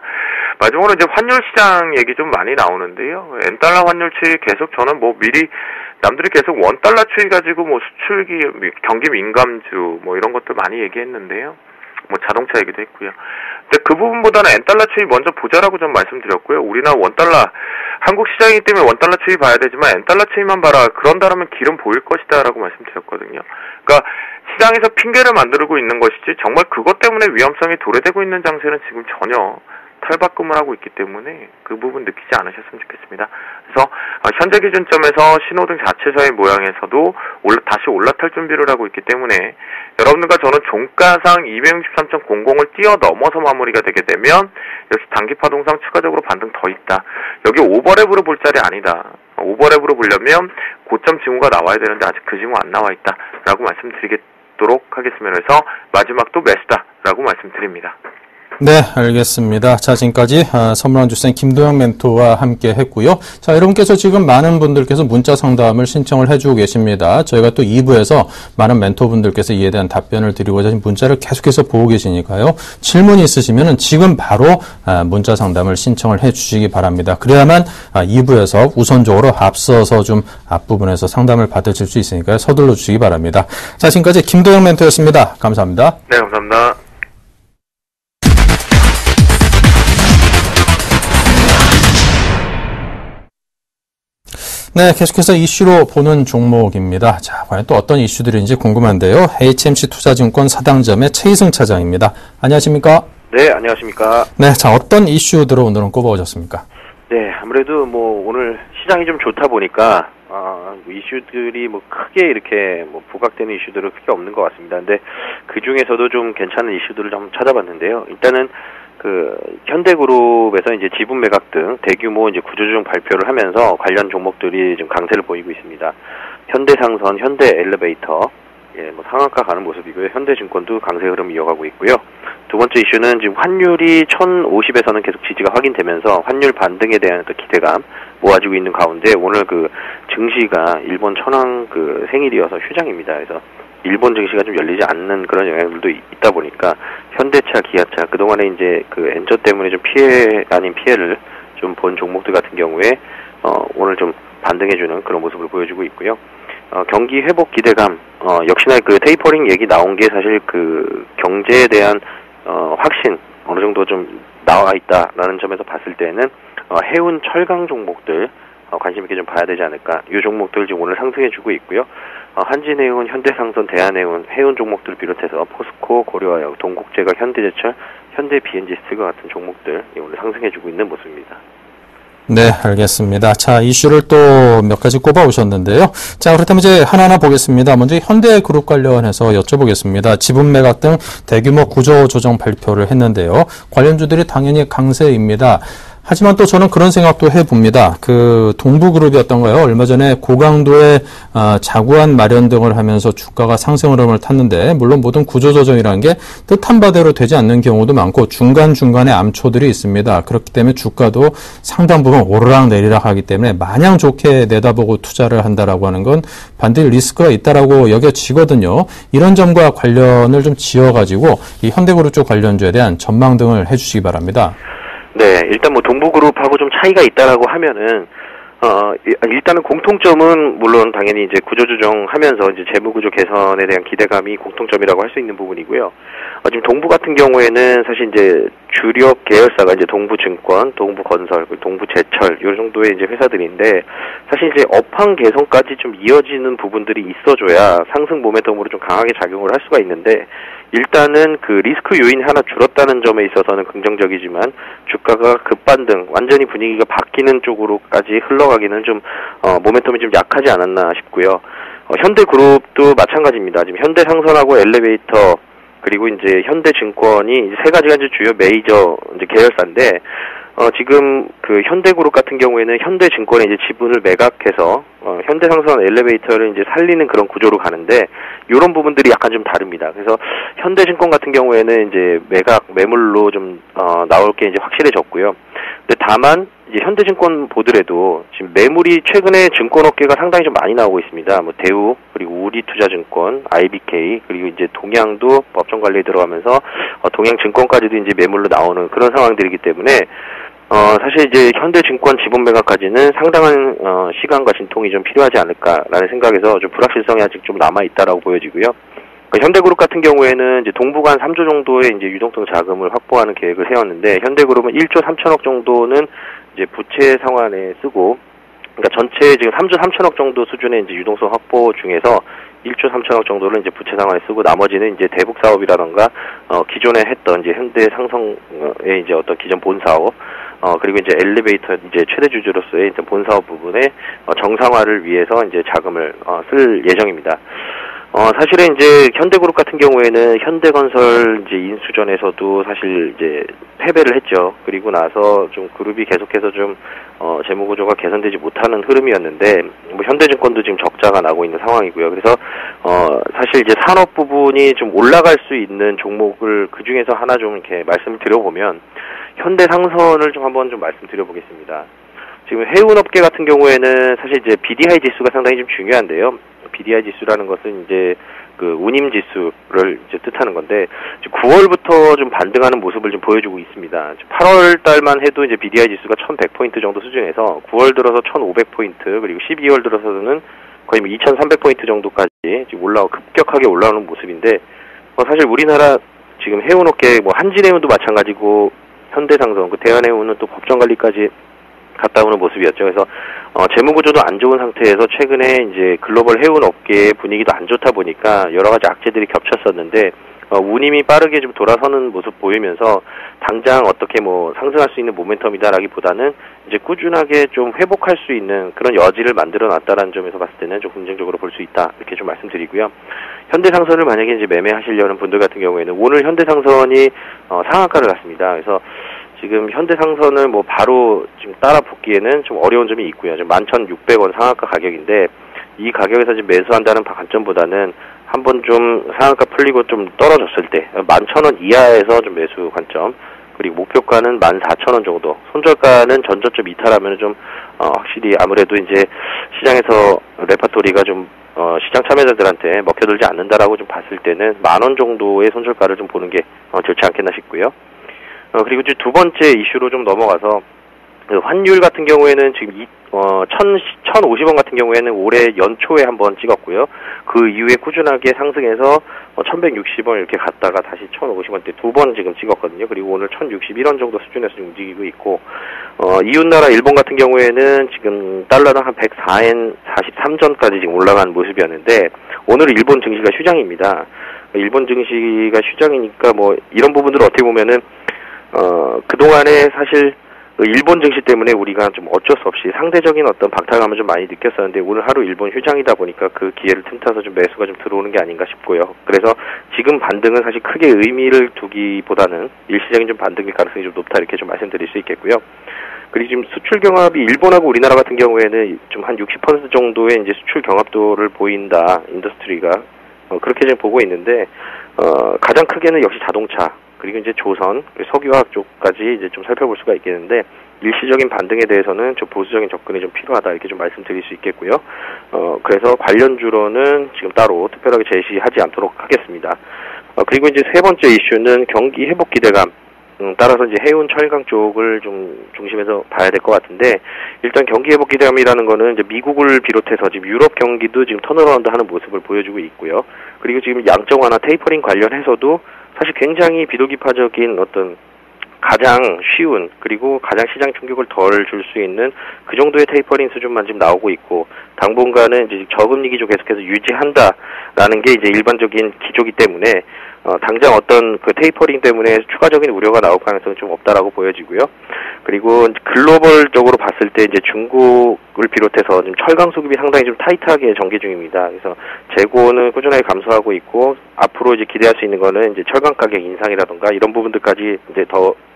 마지막으로 이제 환율 시장 얘기 좀 많이 나오는데요. 엔달러 환율 추이 계속 저는 미리 남들이 계속 원달러 추이 가지고 수출기 경기 민감주 이런 것들 많이 얘기했는데요. 자동차 얘기도 했고요. 근데 그 부분보다는 엔달러 추이 먼저 보자라고 좀 말씀드렸고요. 우리나라 원달러 한국 시장이기 때문에 원달러 추이 봐야 되지만 엔달러 추이만 봐라. 그런다라면 길은 보일 것이다라고 말씀드렸거든요. 그러니까 시장에서 핑계를 만들고 있는 것이지 정말 그것 때문에 위험성이 도래되고 있는 장세는 지금 전혀 탈바꿈을 하고 있기 때문에 그 부분 느끼지 않으셨으면 좋겠습니다. 그래서 현재 기준점에서 신호등 자체사의 모양에서도 다시 올라탈 준비를 하고 있기 때문에 여러분들과 저는 종가상 263.00을 뛰어넘어서 마무리가 되게 되면 역시 단기파동상 추가적으로 반등 더 있다. 여기 오버랩으로 볼 자리 아니다. 오버랩으로 보려면 고점 징후가 나와야 되는데 아직 그 징후 안 나와 있다 라고 말씀드리도록 하겠습니다. 그래서 마지막도 매수다 라고 말씀드립니다. 네, 알겠습니다. 자, 지금까지 선물원 주생 김도영 멘토와 함께 했고요. 자, 여러분께서 지금 많은 분들께서 문자 상담을 신청을 해주고 계십니다. 저희가 또 2부에서 많은 멘토분들께서 이에 대한 답변을 드리고자 문자를 계속해서 보고 계시니까요. 질문이 있으시면 지금 바로 문자 상담을 신청을 해주시기 바랍니다. 그래야만 2부에서 우선적으로 앞서서 좀 앞부분에서 상담을 받으실 수 있으니까요. 서둘러 주시기 바랍니다. 자, 지금까지 김도영 멘토였습니다. 감사합니다. 네, 감사합니다. 네, 계속해서 이슈로 보는 종목입니다. 자, 과연 또 어떤 이슈들인지 궁금한데요. HMC 투자증권 사당점의 최희승 차장입니다. 안녕하십니까? 네, 안녕하십니까? 네, 자, 어떤 이슈들을 오늘은 꼽아오셨습니까? 네, 아무래도 오늘 시장이 좀 좋다 보니까 이슈들이 크게 이렇게 부각되는 이슈들은 크게 없는 것 같습니다. 근데 그 중에서도 좀 괜찮은 이슈들을 좀 찾아봤는데요. 일단은 현대그룹에서 이제 지분 매각 등 대규모 이제 구조조정 발표를 하면서 관련 종목들이 좀 강세를 보이고 있습니다. 현대상선, 현대엘리베이터, 상한가 가는 모습이고요. 현대증권도 강세 흐름 이어가고 있고요. 두 번째 이슈는 지금 환율이 1050에서는 계속 지지가 확인되면서 환율 반등에 대한 또 기대감 모아지고 있는 가운데 오늘 증시가 일본 천황 생일이어서 휴장입니다. 그래서 일본 증시가 좀 열리지 않는 그런 영향들도 있다 보니까 현대차, 기아차 그동안에 이제 엔저 때문에 좀 피해 아닌 피해를 좀 본 종목들 같은 경우에 오늘 좀 반등해주는 그런 모습을 보여주고 있고요. 경기 회복 기대감 역시나 테이퍼링 얘기 나온 게 사실 경제에 대한 확신 어느 정도 좀 나와 있다라는 점에서 봤을 때는 해운 철강 종목들 관심 있게 좀 봐야 되지 않을까. 이 종목들 지금 오늘 상승해주고 있고요. 한진해운, 현대상선, 대한해운, 해운 종목들을 비롯해서 포스코, 고려화역, 동국제가, 현대제철, 현대비엔지스트가 같은 종목들 오늘 상승해주고 있는 모습입니다. 네, 알겠습니다. 자, 이슈를 또 몇 가지 꼽아오셨는데요. 자, 그렇다면 이제 하나하나 보겠습니다. 먼저 현대그룹 관련해서 여쭤보겠습니다. 지분 매각 등 대규모 구조조정 발표를 했는데요. 관련주들이 당연히 강세입니다. 하지만 또 저는 그런 생각도 해봅니다. 동부그룹이었던가요? 얼마 전에 고강도의 자구안 마련 등을 하면서 주가가 상승 흐름을 탔는데 물론 모든 구조조정이라는 게 뜻한 바대로 되지 않는 경우도 많고 중간중간에 암초들이 있습니다. 그렇기 때문에 주가도 상당 부분 오르락 내리락 하기 때문에 마냥 좋게 내다보고 투자를 한다라고 하는 건 반드시 리스크가 있다라고 여겨지거든요. 이런 점과 관련을 좀 지어가지고 이 현대그룹 쪽 관련주에 대한 전망 등을 해주시기 바랍니다. 네, 일단 동부그룹하고 좀 차이가 있다라고 하면은 일단은 공통점은 물론 당연히 이제 구조조정하면서 이제 재무구조 개선에 대한 기대감이 공통점이라고 할 수 있는 부분이고요. 지금 동부 같은 경우에는 사실 이제 주력 계열사가 이제 동부증권, 동부건설, 동부제철 요 정도의 이제 회사들인데 사실 이제 업황 개선까지 좀 이어지는 부분들이 있어줘야 상승 모멘텀으로 좀 강하게 작용을 할 수가 있는데 일단은 그 리스크 요인이 하나 줄었다는 점에 있어서는 긍정적이지만 주가가 급반등, 완전히 분위기가 바뀌는 쪽으로까지 흘러가기는 좀 모멘텀이 좀 약하지 않았나 싶고요. 현대그룹도 마찬가지입니다. 지금 현대상선하고 엘리베이터 그리고 이제 현대증권이 이제 세 가지가 이제 주요 메이저 이제 계열사인데 지금 그 현대그룹 같은 경우에는 현대증권에 이제 지분을 매각해서 현대상선 엘리베이터를 이제 살리는 그런 구조로 가는데 이런 부분들이 약간 좀 다릅니다. 그래서 현대증권 같은 경우에는 이제 매물로 좀 나올 게 이제 확실해졌고요. 근데 다만 이제 현대증권 보더라도 지금 매물이 최근에 증권업계가 상당히 좀 많이 나오고 있습니다. 뭐 대우 그리고 우리투자증권, IBK 그리고 이제 동양도 법정 관리에 들어가면서 동양증권까지도 이제 매물로 나오는 그런 상황들이기 때문에 사실 이제 현대증권 지분 매각까지는 상당한 시간과 진통이 좀 필요하지 않을까라는 생각에서 좀 불확실성이 아직 좀 남아 있다라고 보여지고요. 현대그룹 같은 경우에는 이제 동부간 3조 정도의 이제 유동성 자금을 확보하는 계획을 세웠는데 현대그룹은 1조 3천억 정도는 이제 부채 상환에 쓰고 그러니까 전체 지금 3조 3천억 정도 수준의 이제 유동성 확보 중에서 1조 3천억 정도를 이제 부채 상환에 쓰고 나머지는 이제 대북 사업이라던가 기존에 했던 이제 현대상성의 이제 어떤 기존 본 사업 그리고 이제 엘리베이터 이제 최대 주주로서의 이제 본 사업 부분의 정상화를 위해서 이제 자금을 쓸 예정입니다. 사실은 이제 현대그룹 같은 경우에는 현대건설 이제 인수전에서도 사실 이제 패배를 했죠. 그리고 나서 좀 그룹이 계속해서 좀 재무구조가 개선되지 못하는 흐름이었는데 뭐 현대증권도 지금 적자가 나고 있는 상황이고요. 그래서 사실 이제 산업 부분이 좀 올라갈 수 있는 종목을 그 중에서 하나 좀 이렇게 말씀을 드려보면 현대상선을 좀 한번 좀 말씀드려보겠습니다. 지금 해운업계 같은 경우에는 사실 이제 BDI 지수가 상당히 좀 중요한데요. BDI 지수라는 것은 이제 그 운임 지수를 이제 뜻하는 건데 9월부터 좀 반등하는 모습을 좀 보여주고 있습니다. 8월 달만 해도 이제 BDI 지수가 1,100포인트 정도 수준에서 9월 들어서 1,500포인트 그리고 12월 들어서는 거의 2,300포인트 정도까지 지금 급격하게 올라오는 모습인데 사실 우리나라 지금 해운업계 뭐 한진해운도 마찬가지고 현대상선, 그 대한해운은 또 법정 관리까지 갔다 오는 모습이었죠. 그래서 재무구조도 안 좋은 상태에서 최근에 이제 글로벌 해운 업계의 분위기도 안 좋다 보니까 여러 가지 악재들이 겹쳤었는데 운임이 빠르게 좀 돌아서는 모습 보이면서 당장 어떻게 뭐 상승할 수 있는 모멘텀이다라기보다는 이제 꾸준하게 좀 회복할 수 있는 그런 여지를 만들어 놨다라는 점에서 봤을 때는 좀 긍정적으로 볼 수 있다 이렇게 좀 말씀드리고요. 현대상선을 만약에 이제 매매하시려는 분들 같은 경우에는 오늘 현대상선이 상한가를 갔습니다. 그래서 지금 현대상선을 뭐 바로 지금 따라 붙기에는 좀 어려운 점이 있고요. 지금 11,600원 상한가 가격인데 이 가격에서 지금 매수한다는 관점보다는 한번 좀 상한가 풀리고 좀 떨어졌을 때 11,000원 이하에서 좀 매수 관점 그리고 목표가는 14,000원 정도 손절가는 전저점 이탈하면 좀 확실히 아무래도 이제 시장에서 레파토리가 좀 시장 참여자들한테 먹혀들지 않는다라고 좀 봤을 때는 10,000원 정도의 손절가를 좀 보는 게 좋지 않겠나 싶고요. 그리고 이제 두 번째 이슈로 좀 넘어가서 환율 같은 경우에는 지금 1,050원 같은 경우에는 올해 연초에 한번 찍었고요. 그 이후에 꾸준하게 상승해서 1,160원 이렇게 갔다가 다시 1,050원대 두 번 지금 찍었거든요. 그리고 오늘 1,061원 정도 수준에서 움직이고 있고 이웃나라 일본 같은 경우에는 지금 달러당 한 104엔 43전까지 지금 올라간 모습이었는데 오늘 일본 증시가 휴장입니다. 일본 증시가 휴장이니까 뭐 이런 부분들을 어떻게 보면은 그동안에 사실 일본 증시 때문에 우리가 좀 어쩔 수 없이 상대적인 어떤 박탈감을 좀 많이 느꼈었는데 오늘 하루 일본 휴장이다 보니까 그 기회를 틈타서 좀 매수가 좀 들어오는 게 아닌가 싶고요. 그래서 지금 반등은 사실 크게 의미를 두기보다는 일시적인 좀 반등일 가능성이 좀 높다 이렇게 좀 말씀드릴 수 있겠고요. 그리고 지금 수출 경합이 일본하고 우리나라 같은 경우에는 좀 한 60% 정도의 이제 수출 경합도를 보인다 인더스트리가 그렇게 좀 보고 있는데 가장 크게는 역시 자동차 그리고 이제 조선, 석유화학 쪽까지 이제 좀 살펴볼 수가 있겠는데 일시적인 반등에 대해서는 좀 보수적인 접근이 좀 필요하다 이렇게 좀 말씀드릴 수 있겠고요. 그래서 관련주로는 지금 따로 특별하게 제시하지 않도록 하겠습니다. 그리고 이제 세 번째 이슈는 경기 회복 기대감. 따라서 이제 해운 철강 쪽을 좀 중심에서 봐야 될 것 같은데, 일단 경기 회복 기대감이라는 거는 이제 미국을 비롯해서 지금 유럽 경기도 지금 턴어라운드 하는 모습을 보여주고 있고요. 그리고 지금 양적 완화 테이퍼링 관련해서도 사실 굉장히 비둘기파적인 어떤 가장 쉬운, 그리고 가장 시장 충격을 덜 줄 수 있는 그 정도의 테이퍼링 수준만 지금 나오고 있고, 당분간은 이제 저금리 기조 계속해서 유지한다라는 게 이제 일반적인 기조기 때문에 당장 어떤 그 테이퍼링 때문에 추가적인 우려가 나올 가능성은 좀 없다라고 보여지고요. 그리고 글로벌적으로 봤을 때 이제 중국을 비롯해서 지금 철강 수급이 상당히 좀 타이트하게 전개 중입니다. 그래서 재고는 꾸준하게 감소하고 있고, 앞으로 이제 기대할 수 있는 거는 이제 철강 가격 인상이라던가 이런 부분들까지 이제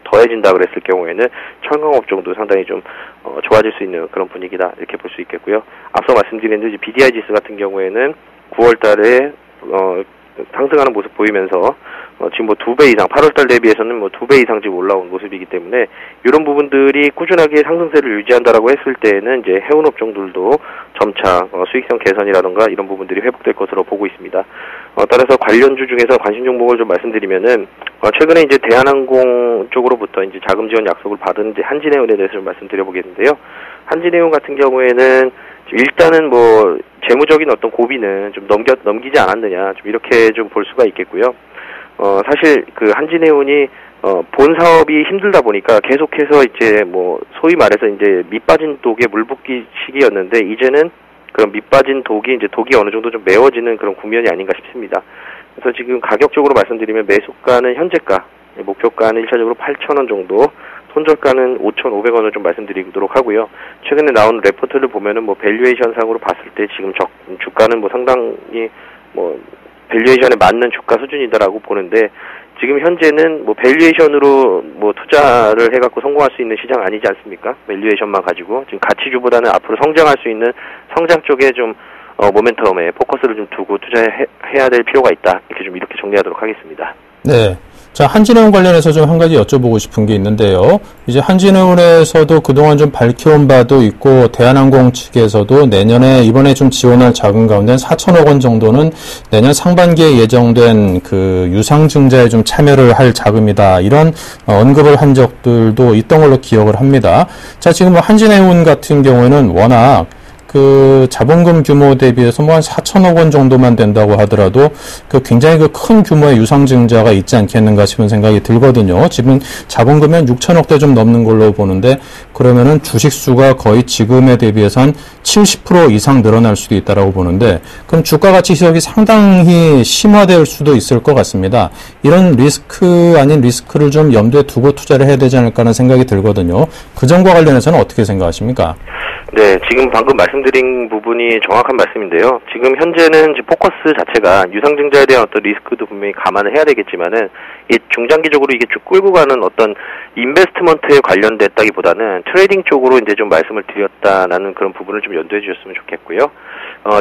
더해진다 그랬을 경우에는 철강 업종도 상당히 좀 좋아질 수 있는 그런 분위기다 이렇게 볼 수 있겠고요. 앞서 말씀드린 이제 BDI 지수 같은 경우에는 9월달에 상승하는 모습 보이면서 지금 뭐 2배 이상, 8월달 대비해서는 뭐 2배 이상 지금 올라온 모습이기 때문에 이런 부분들이 꾸준하게 상승세를 유지한다라고 했을 때는 이제 해운 업종들도 점차 수익성 개선이라던가 이런 부분들이 회복될 것으로 보고 있습니다. 따라서 관련주 중에서 관심 종목을 좀 말씀드리면은 최근에 이제 대한항공 쪽으로부터 이제 자금 지원 약속을 받은 이제 한진해운에 대해서 좀 말씀드려보겠는데요. 한진해운 같은 경우에는 일단은 뭐 재무적인 어떤 고비는 좀 넘기지 않았느냐, 좀 이렇게 좀 볼 수가 있겠고요. 사실 그 한진해운이 본 사업이 힘들다 보니까 계속해서 이제 뭐 소위 말해서 이제 밑빠진 독에 물 붓기 시기였는데, 이제는 그런 밑빠진 독이 이제 독이 어느 정도 좀 메워지는 그런 국면이 아닌가 싶습니다. 그래서 지금 가격적으로 말씀드리면 매수가는 현재가, 목표가는 1차적으로 8,000원 정도, 손절가는 5,500원을 좀 말씀드리도록 하고요. 최근에 나온 레포트를 보면은 뭐 밸류에이션 상으로 봤을 때 지금 주가는 뭐 상당히 뭐 밸류에이션에 맞는 주가 수준이다라고 보는데, 지금 현재는 뭐 밸류에이션으로 뭐 투자를 해갖고 성공할 수 있는 시장 아니지 않습니까? 밸류에이션만 가지고 지금 가치주보다는 앞으로 성장할 수 있는 성장 쪽에 좀 모멘텀에 포커스를 좀 두고 투자해야 될 필요가 있다. 이렇게 정리하도록 하겠습니다. 네. 자, 한진해운 관련해서 좀 한 가지 여쭤보고 싶은 게 있는데요. 이제 한진해운에서도 그동안 좀 밝혀온 바도 있고, 대한항공 측에서도 내년에 이번에 좀 지원할 자금 가운데 4천억 원 정도는 내년 상반기에 예정된 그 유상증자에 좀 참여를 할 자금이다. 이런 언급을 한 적들도 있던 걸로 기억을 합니다. 자, 지금 뭐 한진해운 같은 경우에는 워낙 그 자본금 규모 대비해서 뭐 한 4천억 원 정도만 된다고 하더라도 그 굉장히 그 큰 규모의 유상증자가 있지 않겠는가 싶은 생각이 들거든요. 지금 자본금이 한 6천억대 좀 넘는 걸로 보는데, 그러면은 주식수가 거의 지금에 대비해서 한 70% 이상 늘어날 수도 있다라고 보는데, 그럼 주가 가치 희석이 상당히 심화될 수도 있을 것 같습니다. 이런 리스크 아닌 리스크를 좀 염두에 두고 투자를 해야 되지 않을까 하는 생각이 들거든요. 그 점과 관련해서는 어떻게 생각하십니까? 네, 지금 방금 말씀드린 부분이 정확한 말씀인데요. 지금 현재는 포커스 자체가 유상증자에 대한 어떤 리스크도 분명히 감안을 해야 되겠지만은, 이 중장기적으로 이게 쭉 끌고 가는 어떤 인베스트먼트에 관련됐다기보다는 트레이딩 쪽으로 이제 좀 말씀을 드렸다라는 그런 부분을 좀 연도해 주셨으면 좋겠고요.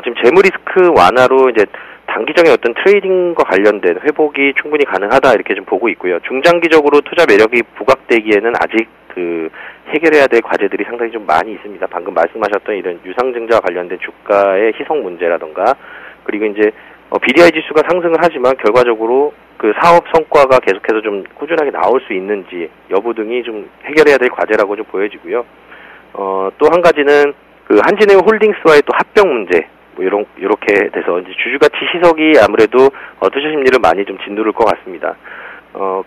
지금 재무 리스크 완화로 이제 단기적인 어떤 트레이딩과 관련된 회복이 충분히 가능하다 이렇게 좀 보고 있고요. 중장기적으로 투자 매력이 부각되기에는 아직 그 해결해야 될 과제들이 상당히 좀 많이 있습니다. 방금 말씀하셨던 이런 유상증자와 관련된 주가의 희석 문제라던가, 그리고 이제 BDI 지수가 상승을 하지만 결과적으로 그 사업 성과가 계속해서 좀 꾸준하게 나올 수 있는지 여부 등이 좀 해결해야 될 과제라고 좀 보여지고요. 또 한 가지는 그 한진해운 홀딩스와의 또 합병 문제, 뭐 이렇게 돼서 이제 주주가치 희석이 아무래도 투자 심리를 많이 좀 짓누를 것 같습니다.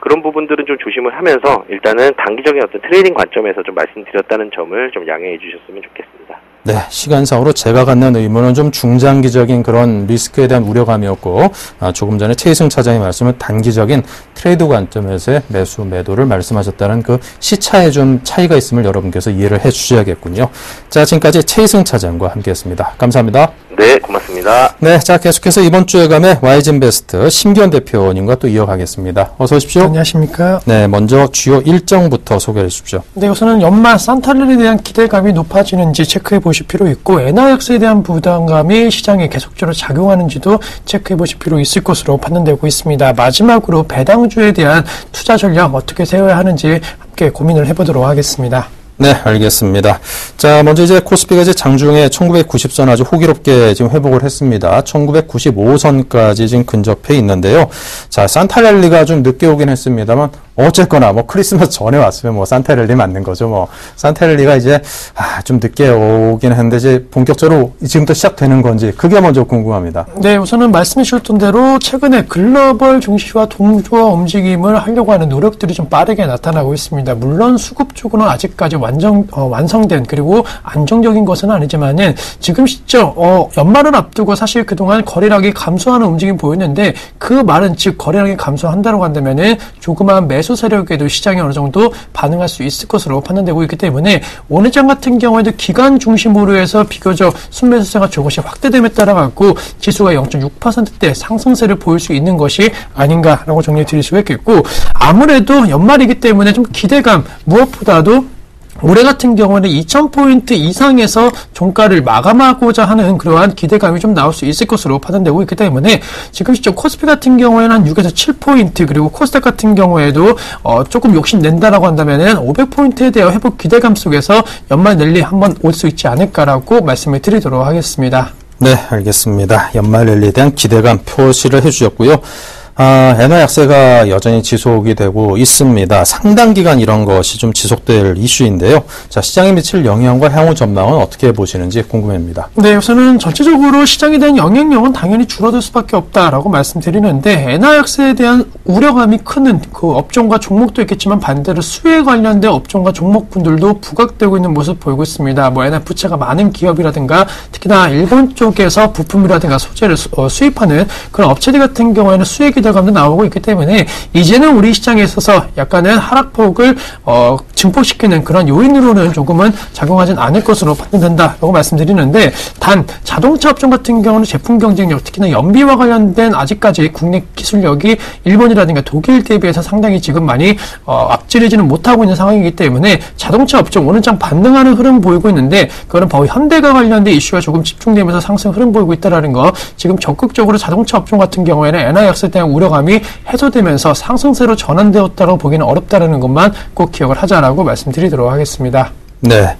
그런 부분들은 좀 조심을 하면서 일단은 단기적인 어떤 트레이딩 관점에서 좀 말씀드렸다는 점을 좀 양해해 주셨으면 좋겠습니다. 네, 시간상으로 제가 갖는 의문은 좀 중장기적인 그런 리스크에 대한 우려감이었고, 조금 전에 최희승 차장의 말씀은 단기적인 트레이드 관점에서의 매수, 매도를 말씀하셨다는 그 시차에 좀 차이가 있음을 여러분께서 이해를 해 주셔야겠군요. 자, 지금까지 최희승 차장과 함께했습니다. 감사합니다. 네, 고맙습니다. 네, 자, 계속해서 이번 주에 감의 YG인베스트 심기현 대표님과 또 이어가겠습니다. 어서 오십시오. 안녕하십니까. 네, 먼저 주요 일정부터 소개해 주십시오. 네, 우선은 연말 산타랠리에 대한 기대감이 높아지는지 체크해 보실 필요 있고, 엔화약세에 대한 부담감이 시장에 계속적으로 작용하는지도 체크해 보실 필요 있을 것으로 판단되고 있습니다. 마지막으로 배당주에 대한 투자 전략 어떻게 세워야 하는지 함께 고민을 해보도록 하겠습니다. 네, 알겠습니다. 자, 먼저 이제 코스피가 이제 장중에 1990선 아주 호기롭게 지금 회복을 했습니다. 1995선까지 지금 근접해 있는데요. 자, 산타랠리가 좀 늦게 오긴 했습니다만 어쨌거나 뭐 크리스마스 전에 왔으면 뭐 산타랠리 맞는 거죠. 뭐 산타랠리가 이제 좀 늦게 오긴 했는데 이제 본격적으로 지금부터 시작되는 건지 그게 먼저 궁금합니다. 네, 우선은 말씀해 주셨던 대로 최근에 글로벌 중시와 동조화 움직임을 하려고 하는 노력들이 좀 빠르게 나타나고 있습니다. 물론 수급 쪽으로는 아직까지 완성된 그리고 안정적인 것은 아니지만은 지금 시점 연말을 앞두고 사실 그동안 거래량이 감소하는 움직임 보였는데 그 말은 즉 거래량이 감소한다고 한다면은 조그마한 매수 세력에도 시장이 어느 정도 반응할 수 있을 것으로 판단되고 있기 때문에 오늘 장 같은 경우에도 기간 중심으로 해서 비교적 순매수세가 조금씩 확대됨에 따라 갖고 지수가 0.6%대 상승세를 보일 수 있는 것이 아닌가라고 정리해 드릴 수가 있겠고 아무래도 연말이기 때문에 좀 기대감 무엇보다도 올해 같은 경우는 2,000포인트 이상에서 종가를 마감하고자 하는 그러한 기대감이 좀 나올 수 있을 것으로 판단되고 있기 때문에 지금 시점 코스피 같은 경우에는 한 6에서 7포인트 그리고 코스닥 같은 경우에도 조금 욕심낸다라고 한다면은 500포인트에 대한 회복 기대감 속에서 연말 랠리 한번 올 수 있지 않을까라고 말씀을 드리도록 하겠습니다. 네, 알겠습니다. 연말 랠리에 대한 기대감 표시를 해주셨고요. 엔화 약세가 여전히 지속이 되고 있습니다. 상당 기간 이런 것이 좀 지속될 이슈인데요. 자, 시장에 미칠 영향과 향후 전망은 어떻게 보시는지 궁금합니다. 네, 우선은 전체적으로 시장에 대한 영향력은 당연히 줄어들 수밖에 없다라고 말씀드리는데 엔화 약세에 대한 우려감이 크는 그 업종과 종목도 있겠지만 반대로 수혜에 관련된 업종과 종목군들도 부각되고 있는 모습 보이고 있습니다. 뭐 엔화 부채가 많은 기업이라든가 특히나 일본 쪽에서 부품이라든가 소재를 수입하는 그런 업체들 같은 경우에는 수혜 기대감도 나오고 있기 때문에 이제는 우리 시장에 있어서 약간은 하락폭을 증폭시키는 그런 요인으로는 조금은 작용하진 않을 것으로 판단된다라고 말씀드리는데 단 자동차 업종 같은 경우는 제품 경쟁력 특히나 연비와 관련된 아직까지 국내 기술력이 일본이라든가 독일 대비해서 상당히 지금 많이 앞지르지는 못하고 있는 상황이기 때문에 자동차 업종 오늘 장 반등하는 흐름 보이고 있는데 그거는 바로 현대가 관련된 이슈가 조금 집중되면서 상승 흐름 보이고 있다라는 거 지금 적극적으로 자동차 업종 같은 경우에는 엔화 약세에 대한 우려감이 해소되면서 상승세로 전환되었다고 보기는 어렵다는 것만 꼭 기억을 하자라고 말씀드리도록 하겠습니다. 네.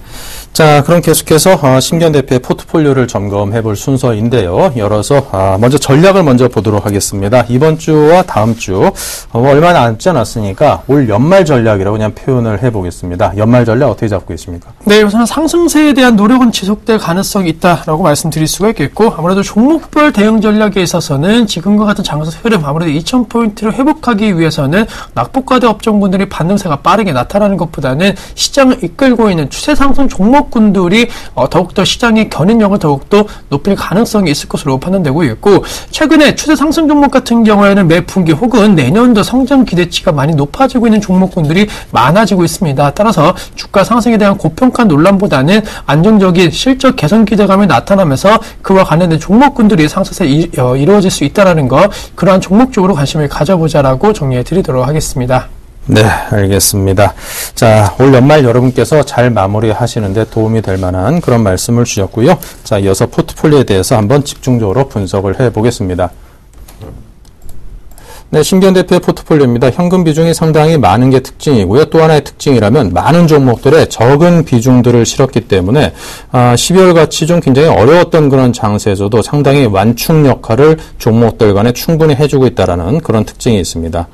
자, 그럼 계속해서 심기현 대표의 포트폴리오를 점검해 볼 순서인데요. 열어서 먼저 전략을 먼저 보도록 하겠습니다. 이번 주와 다음 주 얼마 남지 않았으니까 올 연말 전략이라고 그냥 표현을 해보겠습니다. 연말 전략 어떻게 잡고 계십니까? 네, 우선 상승세에 대한 노력은 지속될 가능성이 있다라고 말씀드릴 수가 있겠고 아무래도 종목별 대응 전략에 있어서는 지금과 같은 장세 흐름 아무래도 2,000포인트를 회복하기 위해서는 낙폭과대 업종군들이 반등세가 빠르게 나타나는 것보다는 시장을 이끌고 있는 추세 상승 종목 군들이 더욱더 시장의 견인력을 더욱더 높일 가능성이 있을 것으로 판단되고 있고 최근에 추세 상승 종목 같은 경우에는 매 분기 혹은 내년도 성장 기대치가 많이 높아지고 있는 종목군들이 많아지고 있습니다. 따라서 주가 상승에 대한 고평가 논란보다는 안정적인 실적 개선 기대감이 나타나면서 그와 관련된 종목군들이 상승세 이루어질 수 있다는 거 그러한 종목 쪽으로 관심을 가져보자라고 정리해 드리도록 하겠습니다. 네, 알겠습니다. 자, 올 연말 여러분께서 잘 마무리하시는데 도움이 될 만한 그런 말씀을 주셨고요. 자, 이어서 포트폴리오에 대해서 한번 집중적으로 분석을 해보겠습니다. 네, 심기현 대표의 포트폴리오입니다. 현금 비중이 상당히 많은 게 특징이고요. 또 하나의 특징이라면 많은 종목들에 적은 비중들을 실었기 때문에 12월 같이 좀 굉장히 어려웠던 그런 장세에서도 상당히 완충 역할을 종목들 간에 충분히 해주고 있다는 그런 특징이 있습니다.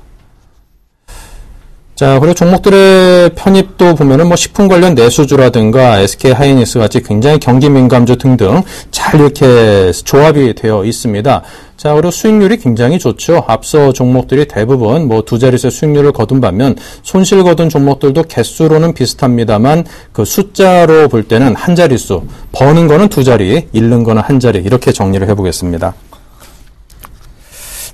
자, 그리고 종목들의 편입도 보면은 뭐 식품 관련 내수주라든가 SK 하이닉스 같이 굉장히 경기 민감주 등등 잘 이렇게 조합이 되어 있습니다. 자, 그리고 수익률이 굉장히 좋죠. 앞서 종목들이 대부분 뭐 두 자릿수 수익률을 거둔 반면 손실 거둔 종목들도 개수로는 비슷합니다만 그 숫자로 볼 때는 한 자릿수, 버는 거는 두 자리, 잃는 거는 한 자리 이렇게 정리를 해보겠습니다.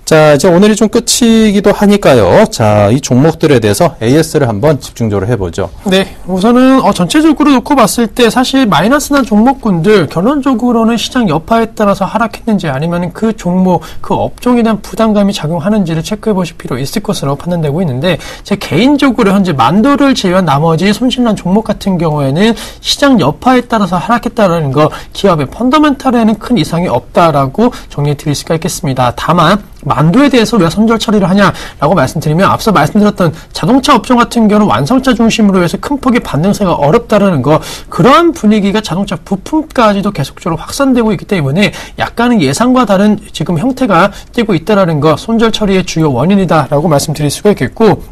자, 이제 오늘이 좀 끝이기도 하니까요. 자, 이 종목들에 대해서 AS를 한번 집중적으로 해보죠. 네, 우선은 전체적으로 놓고 봤을 때 사실 마이너스 난 종목군들 결론적으로는 시장 여파에 따라서 하락했는지 아니면 그 종목, 그 업종에 대한 부담감이 작용하는지를 체크해 보실 필요 있을 것으로 판단되고 있는데 제 개인적으로 현재 만도를 제외한 나머지 손실난 종목 같은 경우에는 시장 여파에 따라서 하락했다는 거 기업의 펀더멘탈에는 큰 이상이 없다라고 정리해 드릴 수가 있겠습니다. 다만 만도에 대해서 왜 선절 처리를 하냐라고 말씀드리면 앞서 말씀드렸던 자동차 업종 같은 경우는 완성차 중심으로 해서 큰 폭의 반등세가 어렵다라는 거 그러한 분위기가 자동차 부품까지도 계속적으로 확산되고 있기 때문에 약간은 예상과 다른 지금 형태가 띄고 있다라는 거 손절 처리의 주요 원인이다라고 말씀드릴 수가 있겠고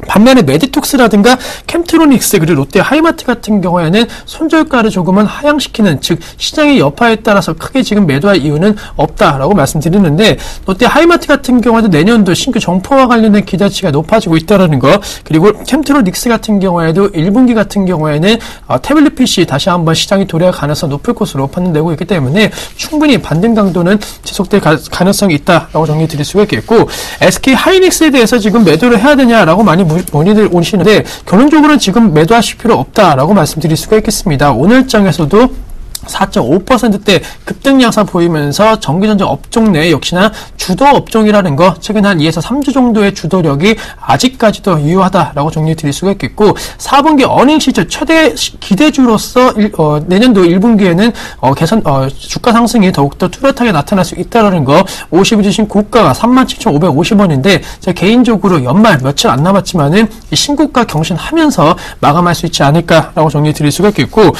반면에 메디톡스라든가 캠트로닉스 그리고 롯데 하이마트 같은 경우에는 손절가를 조금은 하향시키는, 즉 시장의 여파에 따라서 크게 지금 매도할 이유는 없다라고 말씀드리는데, 롯데 하이마트 같은 경우에도 내년도 신규 정포와 관련된 기대치가 높아지고 있다는 거, 그리고 캠트로닉스 같은 경우에도 1분기 같은 경우에는 태블릿 PC 다시 한번 시장이 도래할 가능성이 높을 것으로 판단되고 있기 때문에 충분히 반등 강도는 지속될 가능성이 있다라고 정리 드릴 수가 있겠고, SK 하이닉스에 대해서 지금 매도를 해야 되냐라고 많이 문의들 오시는데, 결론적으로는 지금 매도하실 필요 없다라고 말씀드릴 수가 있겠습니다. 오늘장에서도 4.5%대 급등 양상 보이면서 전기전자 업종 내 역시나 주도 업종이라는 거, 최근 한 2에서 3주 정도의 주도력이 아직까지도 유효하다라고 정리 드릴 수가 있겠고, 4분기 어닝 시즌 최대 기대주로서 내년도 1분기에는 주가 상승이 더욱더 뚜렷하게 나타날 수 있다는 거, 50일 주신 고가가 37,550원인데 제가 개인적으로 연말 며칠 안 남았지만은 이 신고가 경신하면서 마감할 수 있지 않을까라고 정리 드릴 수가 있겠고,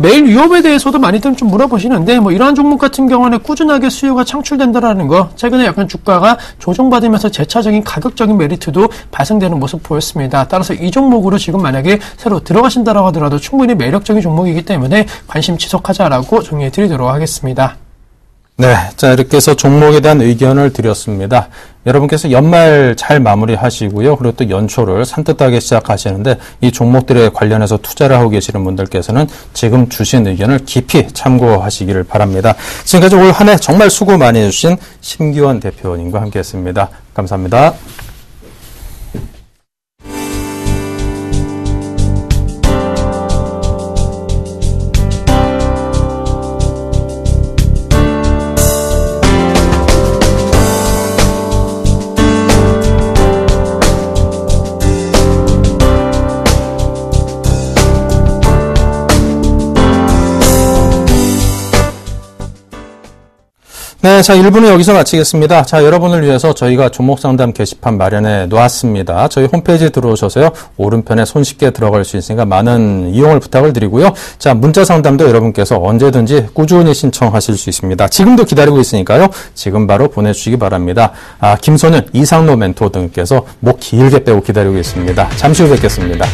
매일 위험에 대해서도 많이들 좀 물어보시는데, 이러한 종목 같은 경우는 꾸준하게 수요가 창출된다라는 거, 최근에 약간 주가가 조정받으면서 재차적인 가격적인 메리트도 발생되는 모습 보였습니다. 따라서 이 종목으로 지금 만약에 새로 들어가신다라고 하더라도 충분히 매력적인 종목이기 때문에 관심 지속하자라고 정리해 드리도록 하겠습니다. 네, 자 이렇게 해서 종목에 대한 의견을 드렸습니다. 여러분께서 연말 잘 마무리하시고요. 그리고 또 연초를 산뜻하게 시작하시는데 이 종목들에 관련해서 투자를 하고 계시는 분들께서는 지금 주신 의견을 깊이 참고하시기를 바랍니다. 지금까지 올 한 해 정말 수고 많이 해주신 심기원 대표님과 함께했습니다. 감사합니다. 네, 자 1부는 여기서 마치겠습니다. 자, 여러분을 위해서 저희가 종목상담 게시판 마련해 놓았습니다. 저희 홈페이지에 들어오셔서요, 오른편에 손쉽게 들어갈 수 있으니까 많은 이용을 부탁을 드리고요. 자, 문자 상담도 여러분께서 언제든지 꾸준히 신청하실 수 있습니다. 지금도 기다리고 있으니까요, 지금 바로 보내주시기 바랍니다. 김소년, 이상로 멘토 등께서 목 길게 빼고 기다리고 있습니다. 잠시 후 뵙겠습니다.